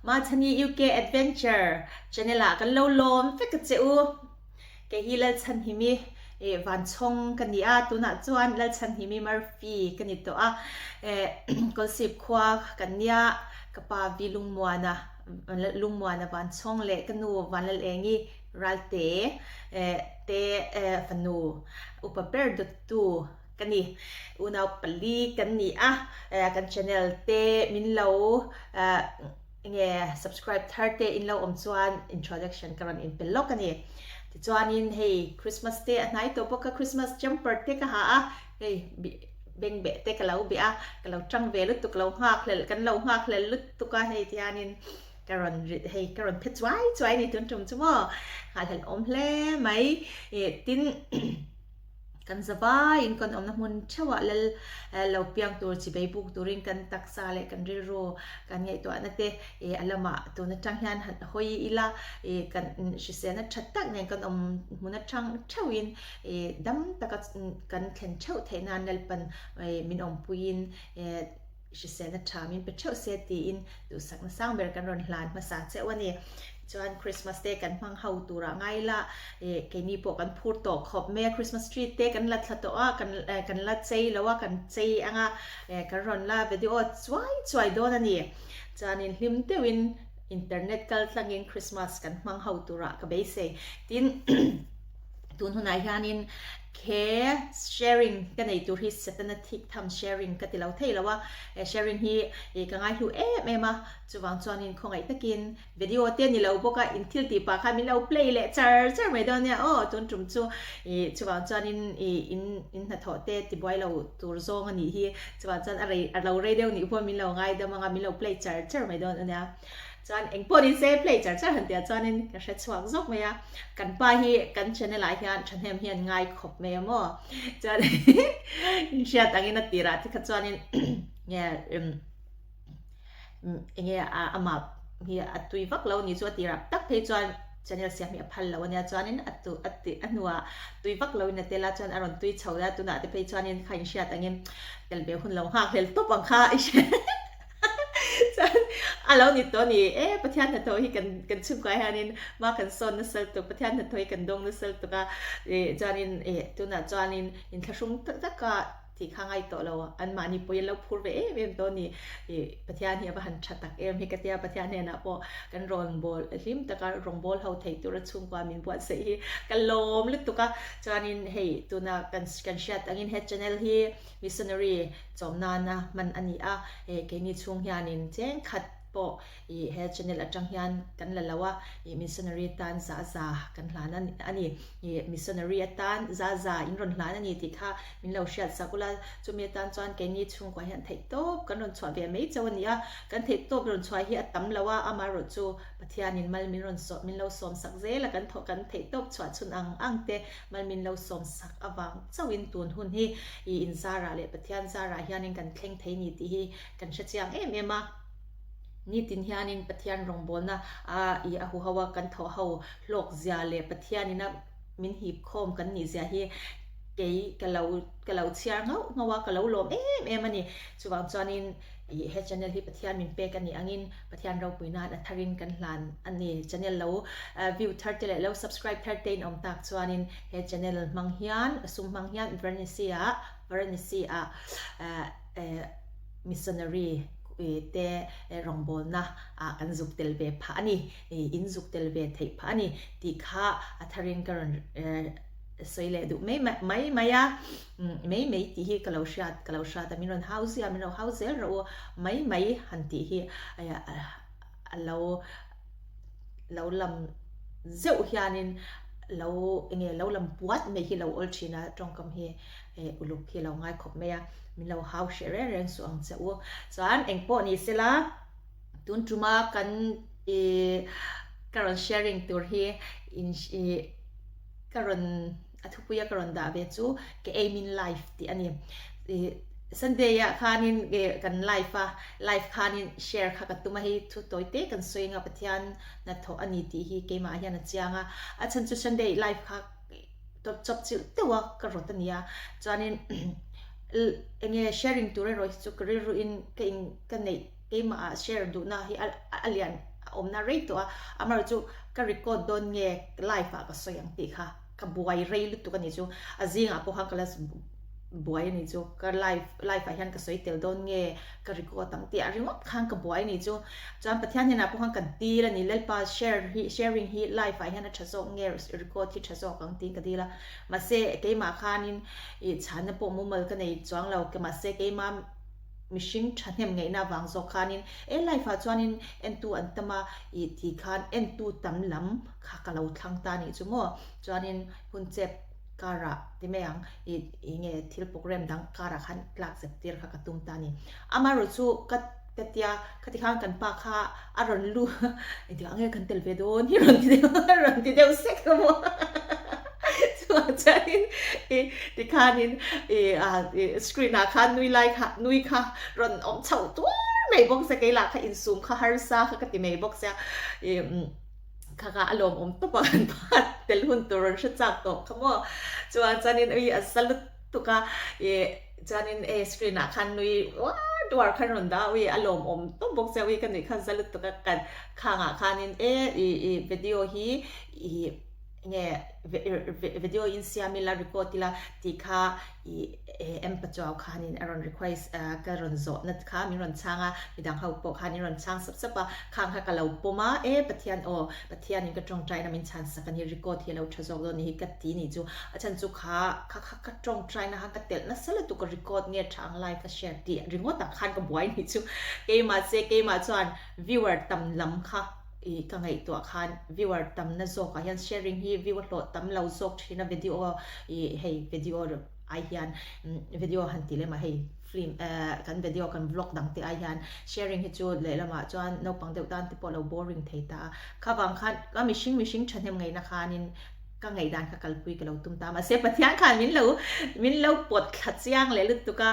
มาชนี UK Adventure จะนี่ละกันโลมฟิกเจ้าแกฮีเลชันหิมีวันชงกันนี่ตัวน่ะจวนเลชันหิมีมาร์ฟีกันนี่ตัวก็สิบขวากันเนี่ยกับปาวิลุงมัวนะวันชงเละกันนูวันละเองนี่รัลเตฟันูอุปเปอร์ดุตูกันนี่อุณาปลีกันนี่กัน channel เตมินเลาsubscribe 30อินเลาจวน introduction กันอินเป็นโลกกันนี่จวนอินเฮ้ Christmas เตไหนตัวพวก Christmas jumper เตก็หาเฮ้เบ่งเบะเตก็เราเบะก็เราจังเวลุตุกเราหักเลยกันเราหักเลยลุตุกเฮ้ที่อันนี้การเพชรไว้นี่ตุนจุ่มจุ่มหาเห็นอมเล่ไหมตินกันสบายอินกันอมน้ำมันเชื่อว่าเราเพียงตัวจีบบุกตัวรินกันตักซาเลกันริโรกันไงตัวนั่นเตอัลละมาตัวนั่นจังยันหอยอีละกันชิเซนัดชัดตักเนี่ยกันอมมุนัดจังเช่าอินดำตะกันเข็นเช่าเทนันเดลปันมินอมปุยินชิเซนัดชามินเป็นเช่าเซตีอินดูสักนักสร้างเบร์กันรอนลานมาสาเจ้าวันนี้จวนคริสต์มาสเตกันพังเฮาตัวระไงละแกนี่พวกกันพูดต่อขอบแม่คริสต์มาสทรีเตกันลัดละตัวกันลัดใจแล้วว่ากันใจกันรอนละวิดีโอสวยโดนนี่จานินลิมเตวินอินเทอร์เน็ตกันลังอินคริสต์มาสกันพังเฮาตัวระกับเบสตินตุนหุนายานินแค่ sharing กันในตัวที่เซตนาทิกทำ sharing กันที่เราเทแล้วว่า sharing ที่ก็ง่ายอยู่แม่มาจะวางจอนินคงไอ้ตะกินวิดีโอเต้นนี่เราบอกว่าอินทิลตีปากค่ะมีเรา play เลยเจอไม่ได้เนี่ยจนจุ่มจะวางจอนินอินหัดถอดเต้ติบไว้เราตัวโซ่กันนี่ที่จะวางจอนอะไรเราเรดิโอนี่พวกมีเราง่ายแต่มันมีเรา play เจอไม่ได้เนี่ยจอนเองพอดีเซฟเลยจะเห็นเดียวจอนนี่ก็ใช้สว่างซอกไหมกันไปกันเช่นหลายอย่างฉันเห็นเฮียนง่ายขบไหมมั่วจอนเชียตั้งอินตีระที่ขจอนนี่เนี่ยอามาเฮียตุยฟักเรานี่จวนตีระตักเพจอนฉันจะเสียมีอภัยแล้ววันนี้จอนนี่อันนัวตุยฟักเราเนี่ยเตล่าจอนอารมณ์ตุยเฉาแล้วตัวน่ะที่เพจอนนี่ใครเชียตั้งอินเดี๋ยวเบี้ยคนเราหักเห็นตุ๊บบังค่าอีเช่แล้วนี่ตัวนี้ประเทศนัทโอยกันชุ่มกายฮานินมากันโซนนัสตัวประเทศนัทโอยกันดงนัสตัวก็จานินตัวน่ะจานินอินทรุ่งตะกะที่ข้างไอตัวเราอันมานี่พอเราพูดไปเว็บตัวนี้ประเทศนี้บ้านชัดตักมีกติกาประเทศนี้นะพอกันรองบอลริมตะการรองบอลเขาเทตัวระชุ่มกว่ามินบวชเสียกันลมลึกตัวก็จานินตัวน่ะกันเชียร์ตั้งอินเฮดชแนลที่มิสซันนารีจอมนานนะมันอันนี้แกนี่ช่วงยานินเจ้งขัดพอเฮดชแนลจังยันกันละว่ามิสซันนารีตันซากันหลานนั่นอันนี้มิสซันนารีตันซาอินรอนหลานอันนี้ที่ข้ามินเราเชียร์สักุลาจุมีตันจวนแกนี่ช่วงกว่าเห็นเทโต้กันรอนชวเบียไม่เจ้าวันนี้กันเทโต้รอนชวเฮียตั้มละว่าอามารจูปัทยานินมันมินรอนสดมินเราสมสักเจละกันทกันเทโต้ชวชุนอังเตมันมินเราสมสักอวังเจ้าวินตูนหุ่นฮีอินซาราเลปัทยาซาราเฮียนินกันเคร่งเทนี่ที่กันเชียงเมียมานี่ตินเฮียนินปัทยานรองบอลนะหูฮาวากันทอฮาวโลกเสียเลยปัทยานินะมินหีบคอมกันนี่เสียฮีเก๋กะเราเชียงเงากะเราลมมันนี่สุวรรณจอนินเฮจันเนลที่ปัทยานมินเปกันนี่อังินปัทยานเราปุยนาดทารินกันหลานอันนี้จันเนลเราวิวทัร์เตเลยเรา subscribe ทัร์เตนอมตักจอนินเฮจันเนลมังฮิยันซุมมังฮิยันวรนิซีมิสซันนารีเตรองบอลนะกันจุกเตลเวพานี่อินจุกเตลเวไทยพานี่ที่ข้าทารินกันสวยเลยดูไม่ที่ฮีกลาวชาแต่มีรอนเฮาส์มีรอนเฮาส์เราไม่หันที่ฮีเราลำเจ้าเฮียนินเราลำปวดไม่ฮีเราอัลชินะตรงกับฮีอุลุกฮีเราง่ายขบไม่มีเราเฮาส์เรื่องส่วนเจ้าส่วนเองพอนี่สิละตุนจุมากันการ sharing ตัวฮีการทุกปีการด่าเบจูก็มินไลฟ์ที่อันนี้สันเดียคานินกันไลฟ์คานินแชร์ค่ะกันตัวมาให้ทุกตัวเตะกันสวยงามปะที่อันนัทอันนี้ที่ฮีเกมาอย่างนั้นเจียงฉันจะสันเดียไลฟ์ค่ะจบจิ๋วตัวกระโดดนี้จานินแชร์ริงตัวเรื่องจุกเรื่องอินกันในเกมาแชร์ดูนะฮีอัลยัน om na rei to amar chu ka record don nge live ka soyang ti kha ka buai rei lu tu ka ni chu azinga po hang kalas buai ni chu ka live a hian ka soi tel don nge ka record tang ti aringot khang ka buai ni chu chan pathian hena po hang kan ti la ni lelpa sharing hi live a hian a thazo nge record hi thazo kang ti ka dila ma se ke ma khanin I chan po mumal ka nei chuang lo ke ma se ke ma mishing thanem ngai na wang zo khanin life a chuanin n2 antama I ti khan n2 tam lam kha ka lo thlang ta ni chu mo chuanin hun chep kara ti meang nge thil program dang kara khan klak sep tir kha ka tum ta ni amaru chu kat tatia khati khan kan pa kha aron lu ti ange kan tel ve don hi ron ti deu sek mo chanin ti khanin screen a khan nui kha ron om chau tu mei box sa ke la kha in zoom kha har sa kha ka ti mei box ya kaka alom to pan pat tel hun turon sha chak to khamo chuan chanin asalut to ka chanin screen a khan nui duar khan ron da alom to box ya kan ni khan salut to ka kan khanga khanin video hi nge video in siamila record tila tikha empathaw khanin aron request karon zo nat kha mi ron changa midang hau po khanin ron chang sap khang kha kalau poma pathian in ka tong try na min chan sakani record hi lo thazok do ni ka ti ni chu achan chu kha tong try na ha ka tel na sala tu ka record nge thang live ka share ti ringot ta khan ka boy ni chu ke ma chuan viewer tam lam kha ka ngai to khan viewer tam na zo ka hian sharing hi viewer lo tam lo zok thina video hey video ai hian video han ti le ma hey film kan video kan vlog dang ti ai hian sharing hi chu le lama chuan no pang deuh dan ti polo boring theita khawang khan ka mishing thanem ngai na khanin ka ngai dan kha kalpui ka lo tum ta ma se pathian khan min lo pot khachiang le lut tu ka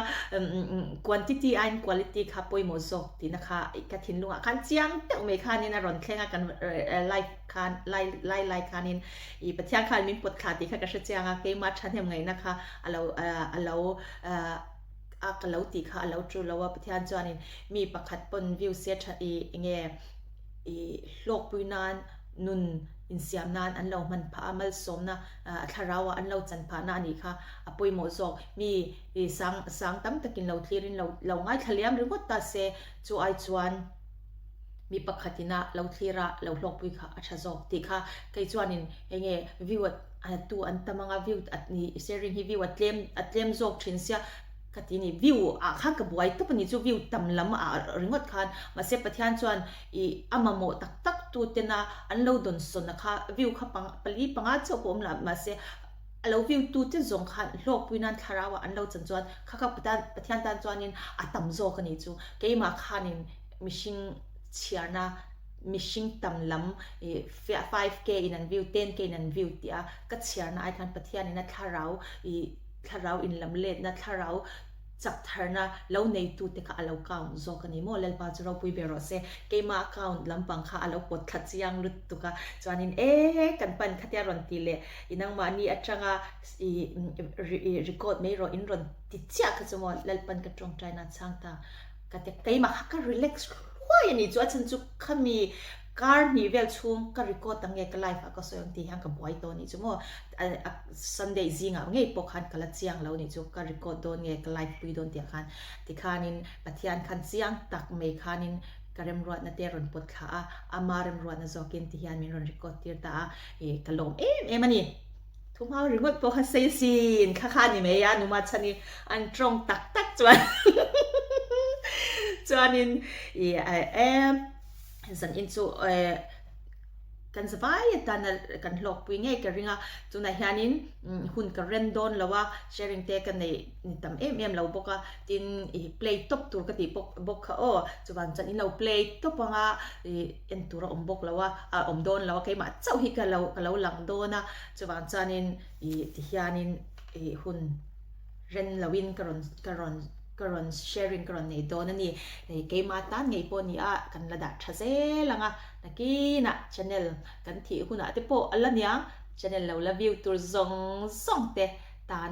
quantity and quality kha poi mo zok ti na kha ka thin lunga khan chiang te me khanin a ron thlenga kan live khan lai khanin pathian khan min pot kha ti kha ka chiang a ke ma thanem ngai na kha alo kalau ti kha alo tru lawa pathian chuanin mi pakhat pon view se tha nge lok puinan nun insiam nan an lo man pha amal somna tharawa an lo chan pha na ni kha apoi mo zok mi sang tam takin lo thlirin lo ngai thaliam ri ta se chu ai chuan mi pakhatina lo thlira lo hlok pui kha acha zok ti kha kai chuanin enge view tu an tamanga view at ni sharing hi view atlem zok thin sia katini view kha ka buai to pani chu view tam lam ringot khan ma se pathian chuan amamo tak tu tena an lo don son kha view kha pali panga chu pom la ma se alo view tu te zong khan lok puinan tharawa an lo chan chuan kha pathian tan chuanin atam zo ka ni chu keima khanin mishing chiarna mishing tam lam 5k in an view 10k in an view tia ka chiarna ai khan pathian in a tharau in lam let na tharau chak tharna lo nei tu te kha alo count zo kani mo lel pa chro pui bero se keima account lampang kha alo pot kha chiang lut tu ka chuanin kan pan khatia ron ti le inang ma ni atanga record me ro in ron ti chia kha chumo lel pan ka tong try na changta ka te keima kha relax why ni chu achan chu khami car ni vel chung ka record tange ka live ka soyang ti hang ka boy to ni chumo Sunday zinga ngei pokhan kala chiang lo ni chu ka record don nge ka live pui don ti khan ti khanin pathian khan chiang tak me khanin karem ruat na te ron pot kha amarem ruat na zokin ti hian min ron record tir ta kalom ani thumau remote po kha sei sin kha ni me ya numa chani an trong tak chuanin san inchu kan zawai tan kan hlok pui nge ka ringa tuna hianin hun ka rendon lawa sharing te kan nei tam lo boka tin play top tur ka ti bok kha chuwan chan in lo play top anga en tura bok lawa om don lawa kai ma chau hi ka lo lang dona chuwan chanin ti hianin hun ren lawin karon sharing karon nei don ani ke ma tan ngei po ni kan la da thase langa nakina channel kan thi huna te po alania channel lo la view tur zong te tan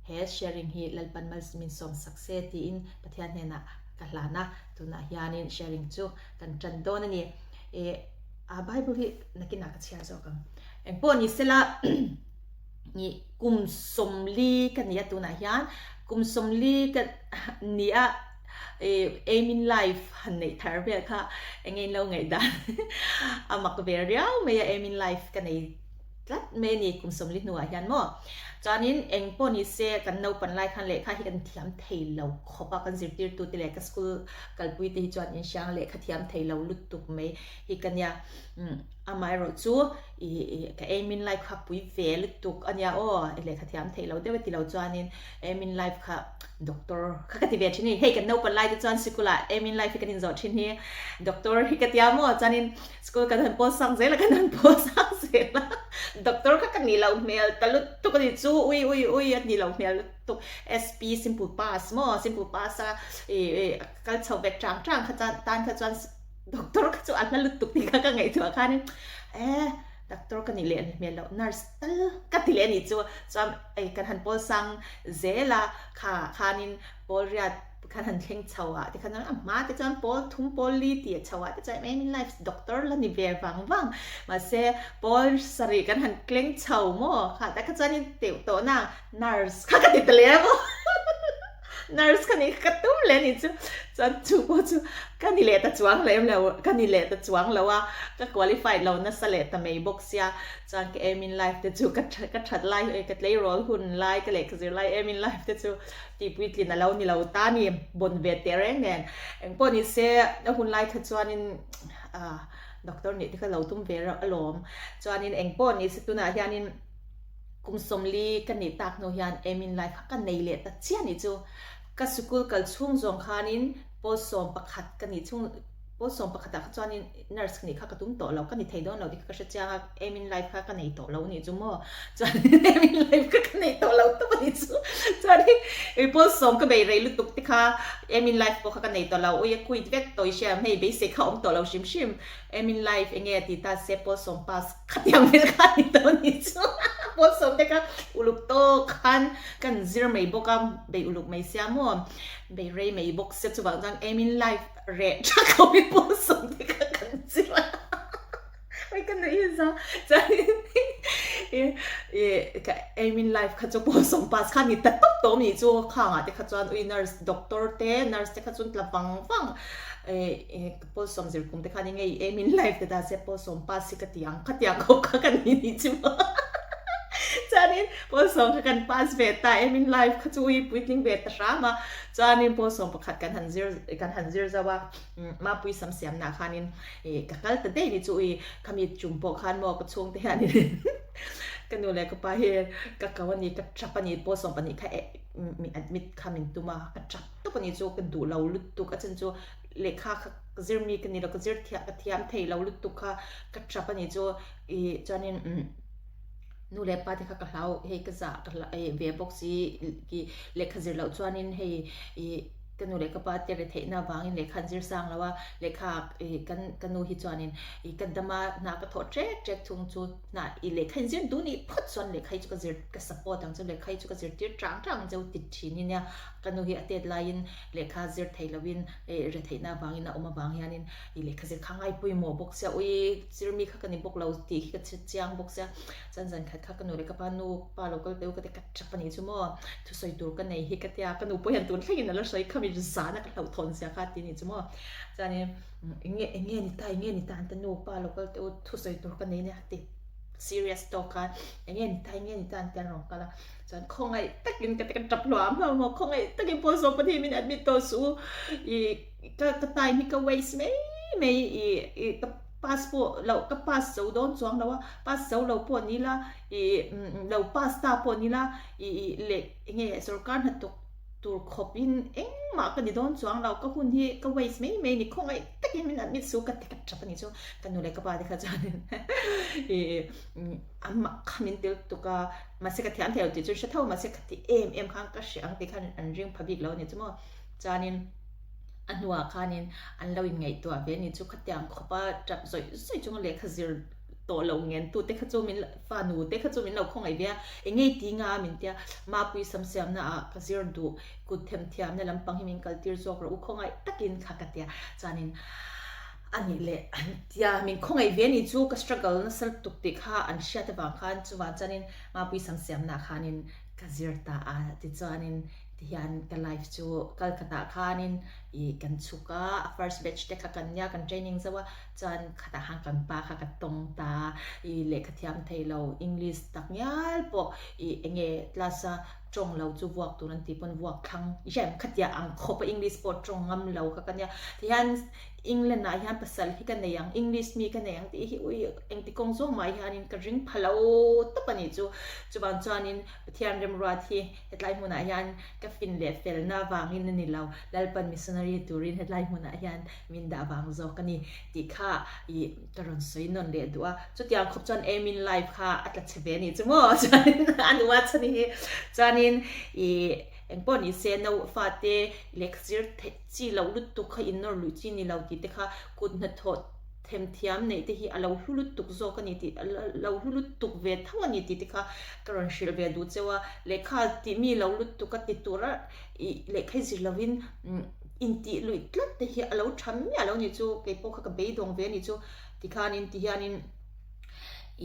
he sharing hi lalpan mal min som success ti in pathian hena kalana tuna hianin sharing chu kan chan don ani Bible hi nakin nak share zo kang en po ni sela ni kum somli kan ya tu na hian kum somli kan nia aim in life han nei thar be kha engei lo ngai dan amak ve riau me aim in life kan nei tlat me ni kum somli nu hian mo chanin eng po ni se kan no pan lai khan le kha hi kan thiam thei lo khopa kan zirtir tu te le ka school kalpui te hi chuan in siang le kha thiam thei lo lut tuk me hi kan ya amai ro chu ka aim in life kha pui ve lut tuk ania o le kha thiam thei lo de ti lo chuanin aim in life kha doctor kha ka ti ve thini hei kan no pan lai te chuan sikula aim in life kan in zo thin hi doctor hi ka tia mo chanin school kan han po sang ze la kan han po sang ze la doctor kha kan ni lo mel talut tu ka ni chu ui at ni lo mel tu SP simple pass mo simple pass ka chau ve chang kha tan kha chuan doctor ka chu an lut tuk ti ka ngai tu kha ni doctor kan ni le mel lo nurse tal ka ti le ni chu chuan kan han pol sang zela khanin pol riat kan han thleng chawa ti khan ma ti chuan pol thum pol li ti chawa ti chuan aim in life doctor la ni ve wang ma se pol sari kan han kleng chau mo kha ta ka chuan in te to na nurse kha ka ti tle mo nurse kan ni ka tum le ni chu chuan chu po chu kan ni le ta chuang le kan ni le ta chuang lo wa ka qualified lo na sale ta mei box ya chuan ke aim in life te chu ka that lai ka tlei rol hun lai ka le ka zir lai aim in life te chu ti puitli na lo ni lo ta ni bon ve te reng nen eng po ni se na hun lai kha chuan in doctor ni ti ka lo tum ve ra alom chuan in eng po ni se tu na hian in kum somli kan ni tak no hian aim in life ka nei le ta chian ni chu ka school kal chung zong khanin pol som pakhat kan ni chung pol som pakhat ka chuan in nurse ni kha ka tum to lo kan ni thei don lo ti ka sha cha aim in life ka nei to lo ni chu mo chuan aim in life ka nei to lo to ni chu chuan i pol som ka bei rei lu tuk ti kha aim in life ko ka nei to lo oi kui vek toi sha mei be se kha om to lo shim aim in life enge ti ta se pol som pass khatyang me kha ni to ni chu pol som te ka uluk to khan kan zir mei boka bei uluk mei sia mo bei rei mei bok se chu wang jang aim in life re cha ko mi pol som te ka kan zir ai kan no isa cha ka aim in life kha chu pol som pass kha ni ta top to mi chu kha nga te kha chuan ui nurse doctor te nurse te kha chun tla wang pol som zir kum te kha ni ngei aim in life te da se pol som pass si ka tiang ko ka kan ni chu chanin pol som ka kan pass ve ta aim in life kha chu ui puitling ve ta rama chanin pol som pakhat kan han zir zawa ma pui sam siam na khanin ka kal ta dei ni chu ui khami chumpo khan mo ka chung te han ni kanu le ka pa he ka kawani ka chapani pol som pani kha mi admit khamin tuma ka chap to pani chu ka du lo lut tu ka chen chu lekha zir mi kan ni lo ka zir thia ka thiam thei lo lut tu kha ka chapani chu chanin nu le pa te kha ka hlau he ka za ka ve boxi ki lekha zir lo chuanin he kanu le ka pa te re thei na wangin lekha zir sang lawa lekha kanu hi chuanin kan dama na ka tho trek thung chu na lekha zir du ni phot chuan lekha chu ka zir ka support ang chu lekha chu ka zir tir tang jau ti thini nya kanu hi atet lain lekha zir thei lawin re thei na wangin na oma wang hianin lekha zir khangai pui mo box ya ui zir mi kha kani bok lo ti ka chiang box ya chan kha kanu le ka pa nu pa local teu ka te ka chapani chu mo thu soi tur ka nei hi ka tia kanu po hian tur thlei na la soi khami za na ka hlau thon sia kha ti ni chu mo chani nge ni ta an nu pa local teu thu soi tur ka nei ne ti serious talk ka nge ni ta an tan ro kala chan khongai takin ka te ka tap lo am mo khongai takin po so pati min admit to su ka tai ni ka waste me ka passport lo ka pass so don chuang lo pass so lo po ni la lo pass ta po ni la le nge sarkar na to tur khopin ma ka ni don chuang lo ka hun hi ka waste me ni khongai takin min admit su ka te ka chapani chu kanu le ka pa de kha chan amma khamin tel to ka ma se ka thiam theu ti chu sha thau ma se ka ti em khang ka shang ti khan an ring public lo ni chu mo chanin anwa khanin an lo in ngai to ve ni chu khatyang khopa trap zoi chung le khazir to lo ngen tu te kha chu min fa nu te kha chu min lo khong ai bia engei ti nga min tia ma pui sam siam na khazir du ku them thiam na lampang himin kaltir zok ro khong ai takin kha ka tia chanin อันนี้แหละอย่ามินคงไอเวียนี่จูก็ struggle นะสรุปตุกติค่ะอันเชียแต่บางคันจูว่าจันนินมาปุยสังเสียมนาคานินกะเจิรตาติจานินที่ยันกันไลฟ์จูกัลคตาคานินอีกันชุกะ first batch เด็กกันยากัน training ซะว่าจันคตาหังกันปาค่ะกันตรงตาอีเล็กที่ยามไทยเรา English ตักยาลปอกอีเงลาซาจงเราจูวอกตัวนั้นที่เป็นวอกคังอีเช่ขัดยาอังคบ English ปอจงงำเราค่ะกันยาที่ยันEngland na yan pasal hi kan yang English mi kan yang ti hi ui eng ti kong zong mai hanin ka ring phalo ta pani chu ban chuanin thian rem ra thi hetlai hmuna yan ka fin le fel na wangin ni lo lalpan missionary turin hetlai hmuna yan min da wang zo kani ti kha I karon soi non le duwa chu tiang khop chan aim in life kha atla chebe ni chu mo chuanin anwa chani chuanin I eng pon I se no fate lecture chi lo lut tu kha in nor lu chi ni lo ti te kha kut na thot them thiam nei te hi alo hulut tuk zo ka ni ti lo hulut tuk ve thawa ni ti te kha karon shil ve du chewa lekha ti mi lo lut tu ka ti tura I lekhai zir lovin in ti lui tlat te hi alo tham mi alo ni chu ke po kha ka be dong ve ni chu ti khanin ti hianin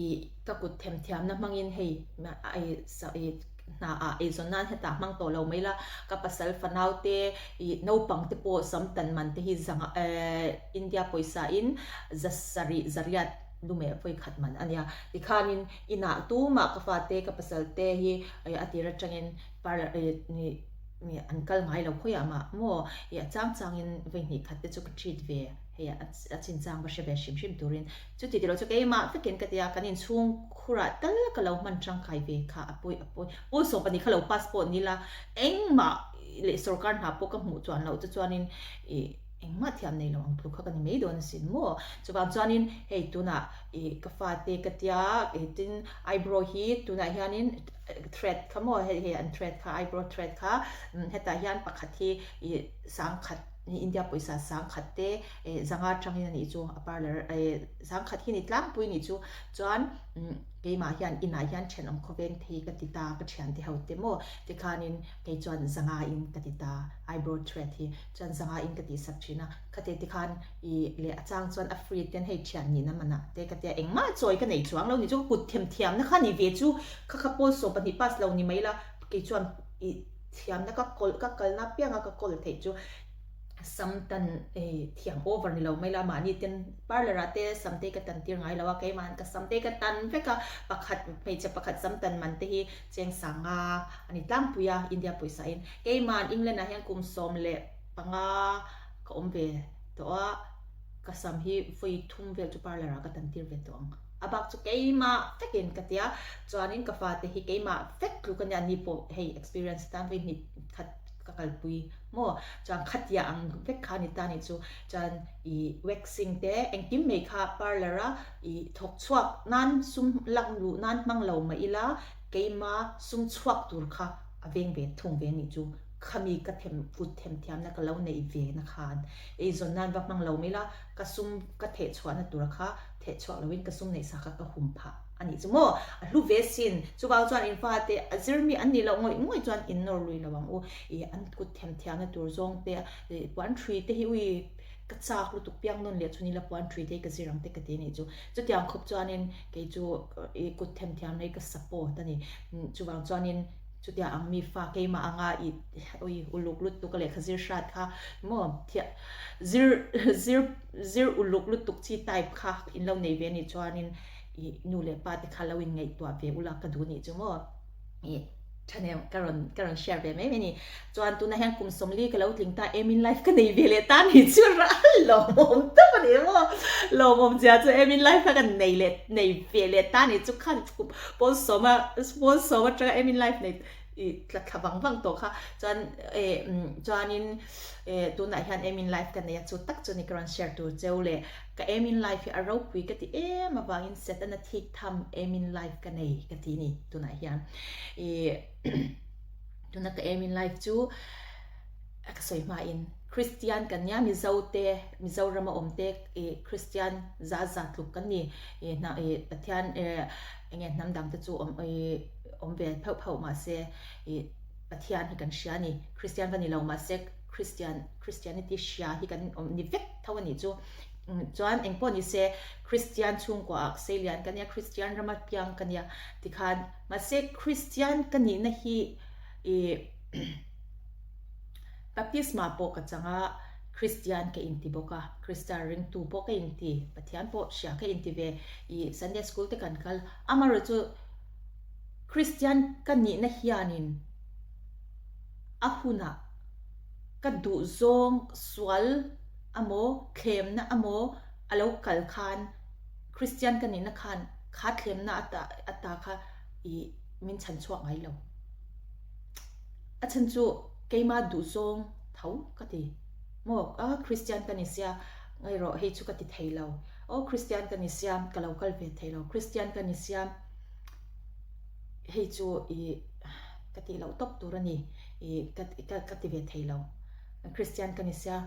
I ka kut them thiam na mangin hei ai sa na zon nan heta mang to lo mai la ka pasal fanaute I no pang te po sam tan man te hi zanga India poisa in zasari zariat lume poi khat man ania tikhanin ina tu ma ka fa te ka pasal te hi atira changin par ni ankal ngai lo khoya ma mo ya chang in ve ni khat te chu ka treat ve heya achin chang ba shebe shim turin chu ti lo chu ke ma fekin ka tia kanin chung khura tal ka lo man chang kai ve kha apoi o so pani kha lo passport ni la eng ma le sarkar na po ka mu chuan lo chu chuanin eng ma thiam nei lo ang thu kha kan mei don sin mo chu ba chuanin hei tuna ka fa te ka tia tin eyebrow hi tuna hianin thread khamo he an thread kha eyebrow thread kha heta hian pakhat hi sang khat India poisa sang khatte zanga changin ani chu parlor sang khat hi ni tlang pui ni chu chuan ke ma hian ina hian thenom khoven thei ka tita ka thian ti haute mo ti khanin ke chuan zanga in ka tita eyebrow thread hi chuan zanga in ka ti sapchina khate ti khan I le achang chuan a free ten hei thian ni na mana te ka te engma choi ka nei chuang lo ni chu kut thiam na khani ve chu kha pol so pani pas lo ni mai la ke chuan I thiam na ka kal na pianga ka kol thei chu samtan thiang over ni lo mai la mani ten parlor ate samte ka tan tir ngai lawa kai man ka samte ka tan veka pakhat pecha pakhat samtan man te hi cheng sanga ani tlam puya India poisa in kai man England na hian kum som le panga ka omve to a ka sam hi foi thum vel tu parlor ka tan tir ve tong abak chu kai ma fekin ka tia chuanin ka fa te hi kai ma fek lu kan ya ni po hey experience tam ve ni khat kakalpui mo chang khatya ang vek khani tani chu chan I waxing te engkim me kha parlora I thok chuak nan sum lang lu nan manglo ma ila keima sum chuak tur kha aveng ve thung ve ni chu khami ka them put them thiam na ka lo nei ve na khan zon nan bak manglo mila ka sum ka the chhuana tur kha the chhuak lowin ka sum nei sa ka hum pha ani chu mo lu ve sin chu ba chuan in fa te azirmi anni lo ngoi chuan in nor lui lawang o an kut them thiam na tur zong te 1 3 te hi ui ka chak lu tuk piang non le chuni la 1 3 te ka zirang te ka te ni chu tiang khop chuanin ke chu kut them thiam nei ka support ani chu wang chuanin chu tia ang mi fa ke ma anga ui uluk lut tu ka le khazir shat kha mo thia zir uluk lut tuk chi type kha in lo nei ve ni chuanin nu le pa te khalawin ngai to ve ula ka du ni chu mo channel karon share ve me ni chuan tu na hang kum somli ka lo tling ta aim in life ka nei ve le ta ni chu ra lo mom ta pa ni mo lo mom ja chu aim in life ka nei ve le ta ni chu khan pon so ma tra aim in life nei tla khabang to kha chuanin tu na hian aim in life ka nei chu tak chu ni karon share tu cheule ka aim in life a ro pui ka ti ma wangin set na thik tham aim in life ka nei ka ti ni tu na hian tu na ka aim in life chu ka soi ma in Christian kan nya mizo rama omte Christian za tluk kan ni na pathian enge namdang te chu om ve phau ma se pathian hi kan shia ni Christian vanilo ma se Christianity shia hi kan ni vek thawani chu chuan eng pawh ni se Christian chung kwa Australian kan ya Christian ramat piang kan ya tikhan ma se Christian kan ni na hi e baptisma po ka changa Christian ka inti boka Christian ring tu po ka inti pathian po sha ka inti ve I Sunday school te kan kal amaro chu Christian kan ni na hianin ahuna ka du zong swal amo khem na amo alo kal khan Christian kan ni na khan kha khem na ata kha I min chan chuak ngai lo a chan chu keima du zong thau ka ti mo Christian kan ni sia ngai ro he chu ka ti theilo Christian kan ni sia kalau kal ve theilo Christian kan ni sia he chu I ka ti lo top tur ani ka ti ve theilo Christian kan ni sia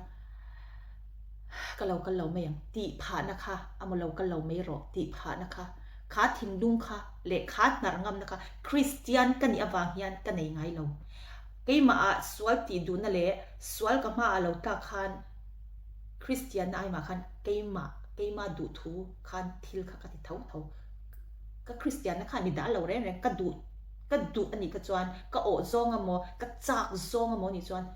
kalau kalau mai yang ti pha na kha amalo kalau mai ro ti pha na kha kha thin dung kha le kha nar ngam na kha Christian kan ni awang hian kan nei ngai lo keima a swal ti du na le swal ka ma alo ta khan Christian ai ma khan keima du thu khan thil kha ka ti thau thau ka Christian na khan ni da lo re ka du ani ka chuan ka o zong amo ka chak zong amo ni chuan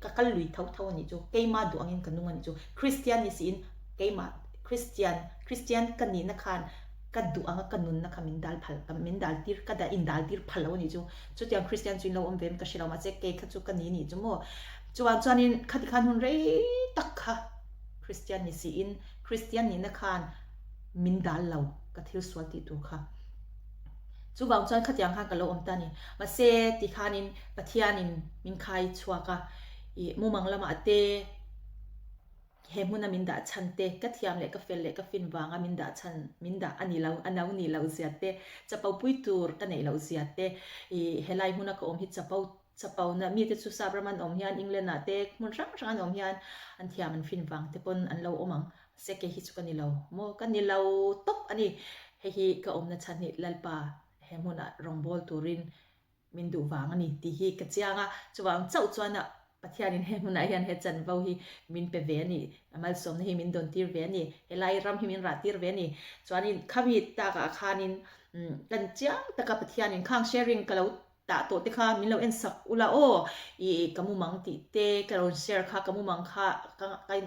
ka kalui thau ani chu keima du angin kanung ani chu Christian ni sin keima Christian kan ni na khan ka du anga kanun na khamin dal phal min dal tir ka da in dal tir phalo ni chu tiang Christian chin lo om vem ka shira ma che ke kha chu kan ni chu mo chuanin khati khan hun re tak kha Christian ni sin Christian ni na khan min dal lo ka thil swal ti tu kha chu wang chuan khatiang khan ka lo om ta ni ma se ti khanin pathianin min khai chuaka I mumang lama ate he muna min da chante ka thiam le ka fel le ka fin wanga min da chan min da ani lo anau ni lo ziate chapau pui tur ka nei lo ziate helai muna ka om hi chapau na mi te chu sabraman om hian England na te mun rang om hian an thiam an fin wang te pon an lo omang se ke hi chu ka ni lo mo ka ni lo top ani he ka om na chan ni lalpa he muna rongbol turin min du wang ani ti hi ka chianga chuwang chau chuana pathianin he muna hian he chan vo hi min pe ve ni amal som hi min don tir ve ni helai ram hi min ra tir ve ni chuanin khawi ta ka khanin kan chiang taka pathianin khang sharing kalo ta to te kha min lo en sak ula I kamu mang ti te kalo share kha kamu mang kha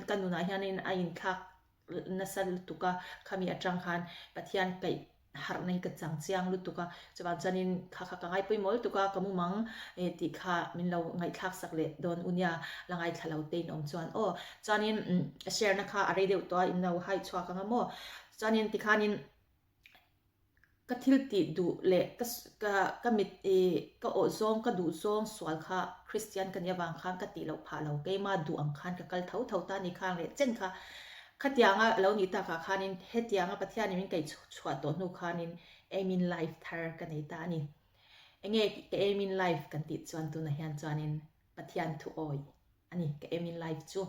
kan nu na hianin ain kha nasal tuka khami atang khan pathian kai har nei ka chang chiang lu tuka chanin kha ka ngai pui mol tuka kamu mang ti kha min lo ngai thak sak le don unya langai thalo te nom chuan chanin share na kha are deu to in no hai chwa ka ngamo chanin ti khanin ka thil ti du le ka mit ka o zong ka du zong swal kha Christian kan ya wang khang ka ti lo pha lo ke ma du ang khan ka kal thau ta ni khang le chen kha khatianga lo ni ta kha khanin hetianga pathiani min kai chwa to nu khanin aim in life thar kan nei ta ni enge ke aim in life kan ti chuan tu na hian chuanin pathian thu oi ani ke aim in life chu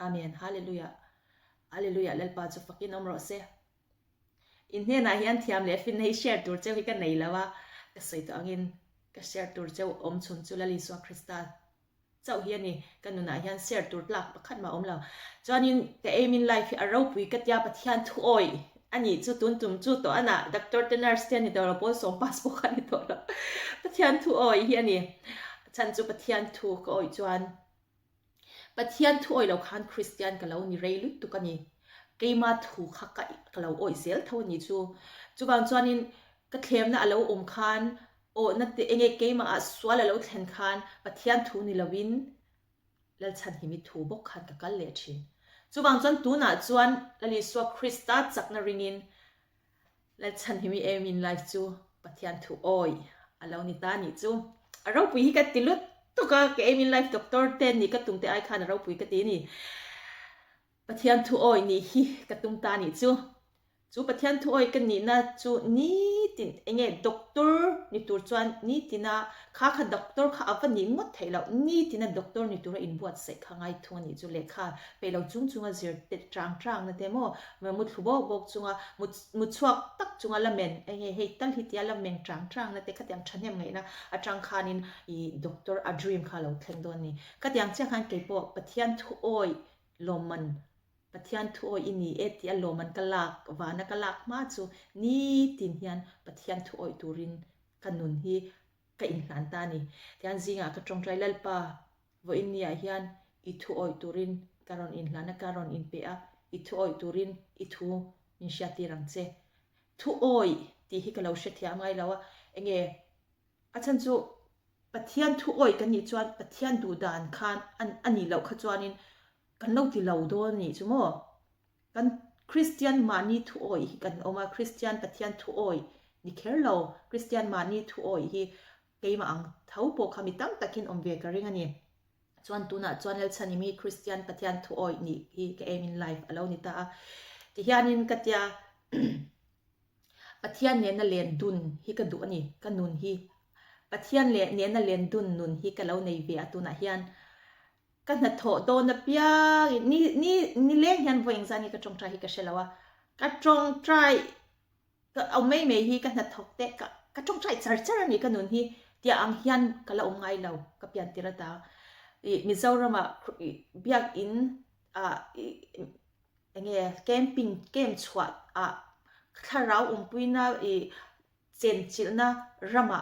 amen hallelujah lalpa chu fakin omro se in he na hian thiam le fin nei share tur cheu hi kan nei lawa ka sei to angin ka share tur cheu om chun chu lali so Krista chau hian ni kanuna hian share tur tlak pakhat ma om lo chuanin ke aim in life a ro pui ka tia pathian thu oi ani chu tun tum chu to ana doctor te nurse te ni to pol som passport ani to pathian thu oi hian ni chan chu pathian thu ko oi chuan pathian thu oi lo khan Christian ka lo ni reilu tu ka ni keima thu kha ka lo oi sel tho ni chu bang chuanin ka thlem na alo khan na te enge keima a swala lo thlen khan pathian thu ni lawin lal chan himi thu bok khan ka kal le thin chu bang chuan tu na chuan lali so Krista chakna ringin lal chan himi aim in life chu pathian thu oi alo ni ta ni chu aro pui hi ka tilut to ka ke aim in life doctor ten ni ka tumte ai khan aro pui ka ti ni pathian thu oi ni hi ka tum ta ni chu pathian thu oi kan ni na chu ni tin enge doctor ni tur chuan ni tina kha doctor kha avani ngot thailo ni tina doctor ni tur in buat se khangai thoni chu lekha pelo chunga zir te trang na te mo mu thubo bok chunga mu chuak tak chunga lamen enge he tal hi tia lamen trang na te khatyang thanem ngai na atang khanin I doctor a dream kha lo thleng don ni khatyang che khan ke po pathian thu oi loman ปะเทียนทุออินีที่อโลมันกลักวานะกลักมาจูนี่ตินเฮียนปะเทียนทุอตุรินกันนุนฮีก็อินหลานตานี่ที่อันซิงก็จงใจเล่ปะว่าอินนี่เฮียนอิทุอตุรินการอนอินหลานการอนอินเปียอิทุอตุรินอิทุมินชาติรังเซทุอที่ฮิกเราเสียที่ไม่แล้วเองอาจารย์จูปะเทียนทุอกันนี่จวนปะเทียนดูดานคันอันนี้เราขจวนินกันเราที่เราโดนนี่จูโมกันคริสเตียนมานี่ทุอกันออกมาคริสเตียนปะเทียนทุอนี่แค่เราคริสเตียนมานี่ทุอฮีเกี่ยมาอังเท้าโปคามิตั้งตะกินอมเวกริงอันนี้จวนตุน่ะจวนเลชันนี่มีคริสเตียนปะเทียนทุอนี่ฮีเกี่ยมินไลฟ์เรานี่ตาที่ยานินกัตยาปะเทียนเนี่ยนั่นเลียนดุนฮีกระดูอันนี้กันนุนฮีปะเทียนเนี่ยนั่นเลียนดุนนุนฮีกันเราในเวียตุน่ะเฮียนกันนัดโถโดนนับยานี่เลี้ยงยันวัยยังนี่ก็จงใจฮิกเชลวะก็จงใจก็เอาไม่ฮีกันนัดโถเตะก็จงใจจานี่กันนุนฮีเดียอังยันก็เราไงเราก็เปลี่ยนติระตามิซารามาเบียกอินเงี้ยเกมปิ้งเกมชวดถ้าเราปุยนะเจนจิลนะรามา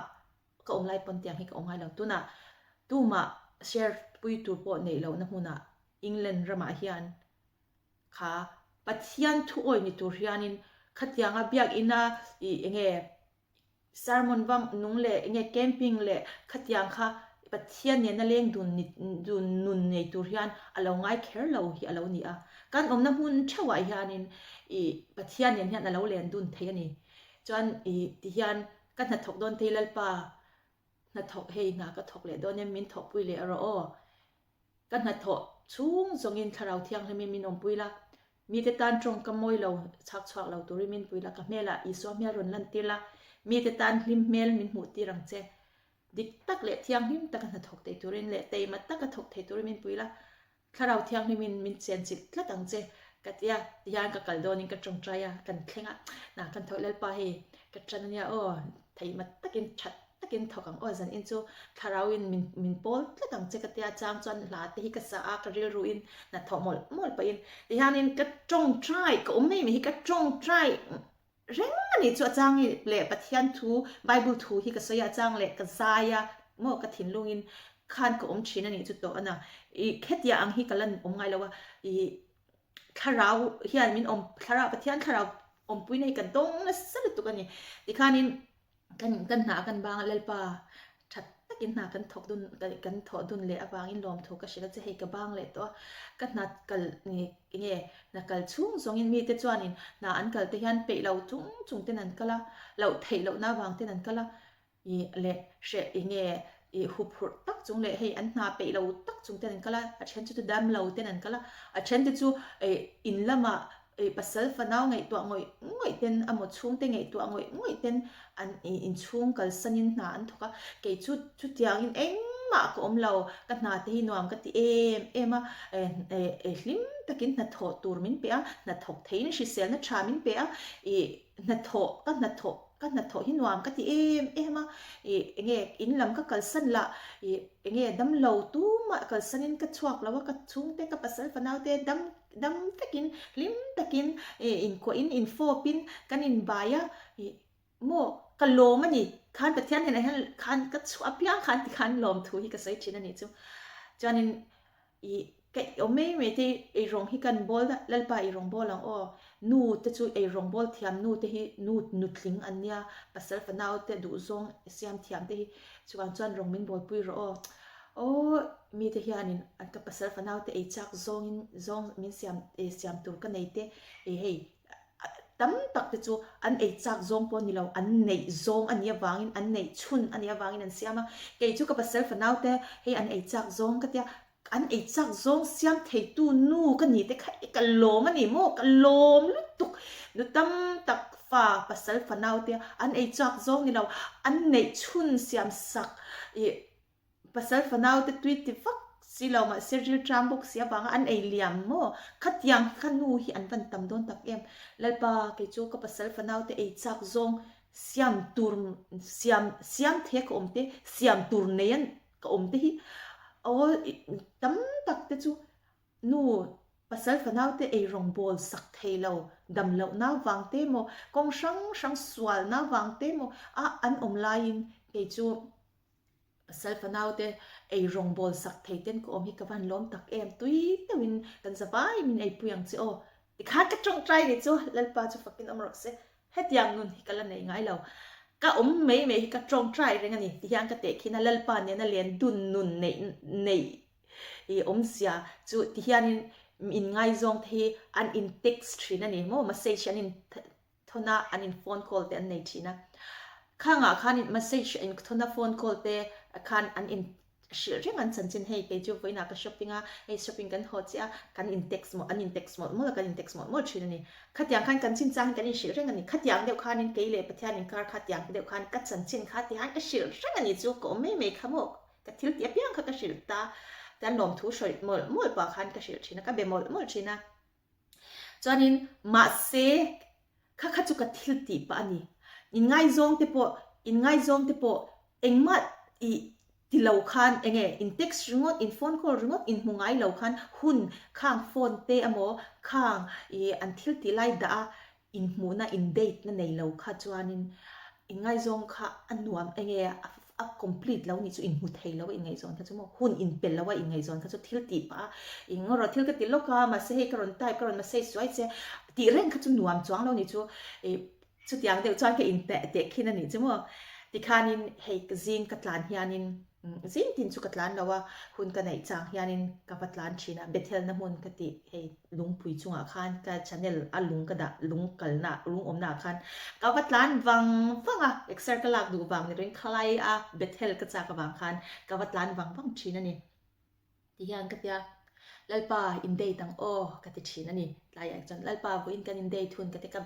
ก็ไล่ปนเตียงให้ก็ไงเราตัวมาเชียร์ปุยตัวปอในเรานะมุนะอังกฤษรามาเฮียนค่ะปัจจัยทุกอยนี่ตัวเฮียนินขัดยังเบียกอินะเงี้ยซาร์มอนวังนุ่งเล่เงี้ยแคมปิ้งเล่ขัดยังค่ะปัจจัยเนี่ยนั่นเองดุนนุนในตัวเฮียนเราง่ายแค่เราเฮียเรานี่การอมน้ำมันเช่าเฮียนินปัจจัยเนี่ยเฮียเราเล่นดุนเทียนี่จนที่เฮียนกันนัดถกโดนเทลป่านัดถกเฮงก็ถกเลยโดนเนี่ยมินถกปุยเลยกันนัดถกชุ่งส่งอินทาราเทียงให้มินอมปุยละมีแต่ตานตรงกมวยเราชักชวักเราตัวริมินปุยละกับเมล่ะอีสวมเมียรุนลันติละมีแต่ตานลิมเมลมินหูตีรังเจดิกตักเละเทียงหิมตักกันนัดถกเตตัวรินเละเตยมาตักกันถกเตตัวริมินปุยละถ้าเราเทียงให้มินเซนสิละตังเจกัดยานกับกัลโดนินกับจงใจกันเคร่งนะกันถอยเล่ไปกัดจันเนี่ยไทยมาตะกินชัดตะกินถกังจันอินจูคาราวินมินโพลละตังเจกัดยาจางจวนลาติฮิกษากระเรียรุอินนะถอมอลไปอินยานินกัดจงใจก็ไม่มีกัดจงใจเร่งนี่จัวจางนี่เละปะเทียนทูไบเบิลทูฮิกษยาจางเละกัดซายาโมกัดถินลุงินขันก็ชินนี่จุดโตอันน่ะแค่ยาอังฮิกัลันไงแล้วว่าคาราเฮียนมินคาราปะเทียนคาราปุยในกันตรงนั่นสรุปตัวกันนี่ดิคานินกันหนากันบางเลป่าชัดตะกินหนากันถกดุนกันถอดุนเละบางอินลมถกก็เชื่อจะให้กับบางเลยตัวกันนัดกันนี่เงี้ยนักกันชุ่งสองอินมีแต่จวนอินนาอันกันแต่ยันเปเราจุงเท่นั้นก็ละเราเทเราหน้าบางเท่นั้นก็ละเละเชื่อเงี้ยหุบหัวตักจุงเละให้อันนาเปเราตักจุงเท่นั้นก็ละอาเช่นจุดดำเราเท่นั้นก็ละอาเช่นจุดอินละมาปัสสาวะน้าไงตัวงอยเต้นอมดช่วงเต้นไงตัวงอยเต้นอันอินช่วงกัลสันินนานทุกข์เกี่ยจุดอย่างอินเอ็งมาก็เรากันนาที่นวมกันที่มาลิมตะกินนัดถอตูร์มินเปียนัดถกเทนชิเซลนัดชามินเปียนัดถกกันนัดถกหินวมกันที่มาเงี้ยอินลำก็กัลสันละเงี้ยดำเราตู้มากัลสันินก็ชวกแล้วว่าก็ช่วงเต้นกับปัสสาวะน้าเต้ดำตะกินลิมตะกินอินโคอินโฟปินกันอินบายโมกันโลมันนี่ขันประเทศไหนขันก็ชวบยังขันลมถูกที่ก็ใส่ชินนี่จวนก็ไม่ที่รองที่กันบอลแล้วไปรองบอลแล้วนูแต่จู่รองบอลเทียมนูแต่ที่นูทลิงอันเนี้ยปัสสาวะน้าแต่ดูซองเสียมเทียมแต่ที่จวนรองมินบอลปุยรมีแต่เฮียนินอันกับภาษาฝรั่งแต่จากซองมินเสียมตัวกันในเตเฮ้ยตั้มตักแต่จู่อันจากซองปนนี่เราอันในซองอันนี้วางอินอันในชุนอันนี้วางอินอันเสียมาเกี่ยจู่กับภาษาฝรั่งแต่เฮ้ยอันจากซองก็เดียอันจากซองเสียมเทตูนูกันนี่แต่กันโลมันนี่โมกันโลมลุตุกดูตั้มตักฟ้าภาษาฝรั่งแต่อันจากซองนี่เราอันในชุนเสียมสักภาษาฝรั่งแต่tweetที่ฟักสิเรามาเซอร์จิลทรัมป์บอกเสียบางอันเลียมโมขัดยังขันนูฮีอันวันตำโดนตักแล้วปะเกี่ยวกับภาษาฝรั่งแต่จากซองเสียมตูร์เสียมเทคเตเสียมตูร์เนียนก็เตตั้มตักแต่จู่นูภ pasal fanau te ei rong bol sak thei lo dam lo na wang te mo kong sang swal na wang te mo a an om lain ke chu pasal fanau te ei rong bol sak thei ten ko om hi ka van lom tak em tui te win kan zabai min ei puyang chi o ti kha ka trong trai ni chu lalpa chu fakin amro se het yang nun hi kala nei ngai lo ka mei hi ka trong trai renga ni ti yang ka te khina lalpa ne na len dun nun nei i sia chu ti hianin in ngai zong the an in text thina ni mo message an in thona an in phone call te an nei thina khanga khan in message in thona phone call te khan an in shil ring an chan chin hei ke chu voina ka shoppinga ei shopping kan ho chia kan in text mo an in text mo kan in text mo thina ni khatyang khan kan chin chang kan in shil ring ani khatyang deu khan in ke le pathian in kar khatyang deu khan ka chan chin khati han ka shil ring ani chu ko mei khamo ka thil ti piang kha ka shil ta dan lom thu shoi mol pa khan ka shil thina ka be mol thina chuanin ma se kha chu ka thil ti pa ani in ngai zong te po engma i ti lo khan enge in text ringot in phone call ringot in mungai lo khan hun khang phone te amo khang i an thil ti lai da in muna in date na nei lo kha chuanin in ngai zong kha anuam enge a complete lo ni chu in hu thei lo in ngai zon kha chu mo hun in pel lo wa in ngai zon kha chu thil ti pa in ngoro thil ka ti lo ka ma se he karon tai karon ma se suai che ti reng kha chu nuam chuang lo ni chu e chu tiang deu chuan ka in te khin ani chu mo ti khanin hei ka zing ka tlan hianin zing tin chu ka tlan lawa hun ka nei chang hianin ka patlan thina bethel na mun ka ti hei lungpui chunga khan ka channel a lung ka da lung kalna lung omna khan ka patlan wanga exer ka lak du wang ni ring khalai a bethel ka cha ka wang khan ka patlan wang thina ni ti hian ka tia lalpa in day tang o ka ti thina ni lai ak chan lalpa bu in kan in day thun ka te ka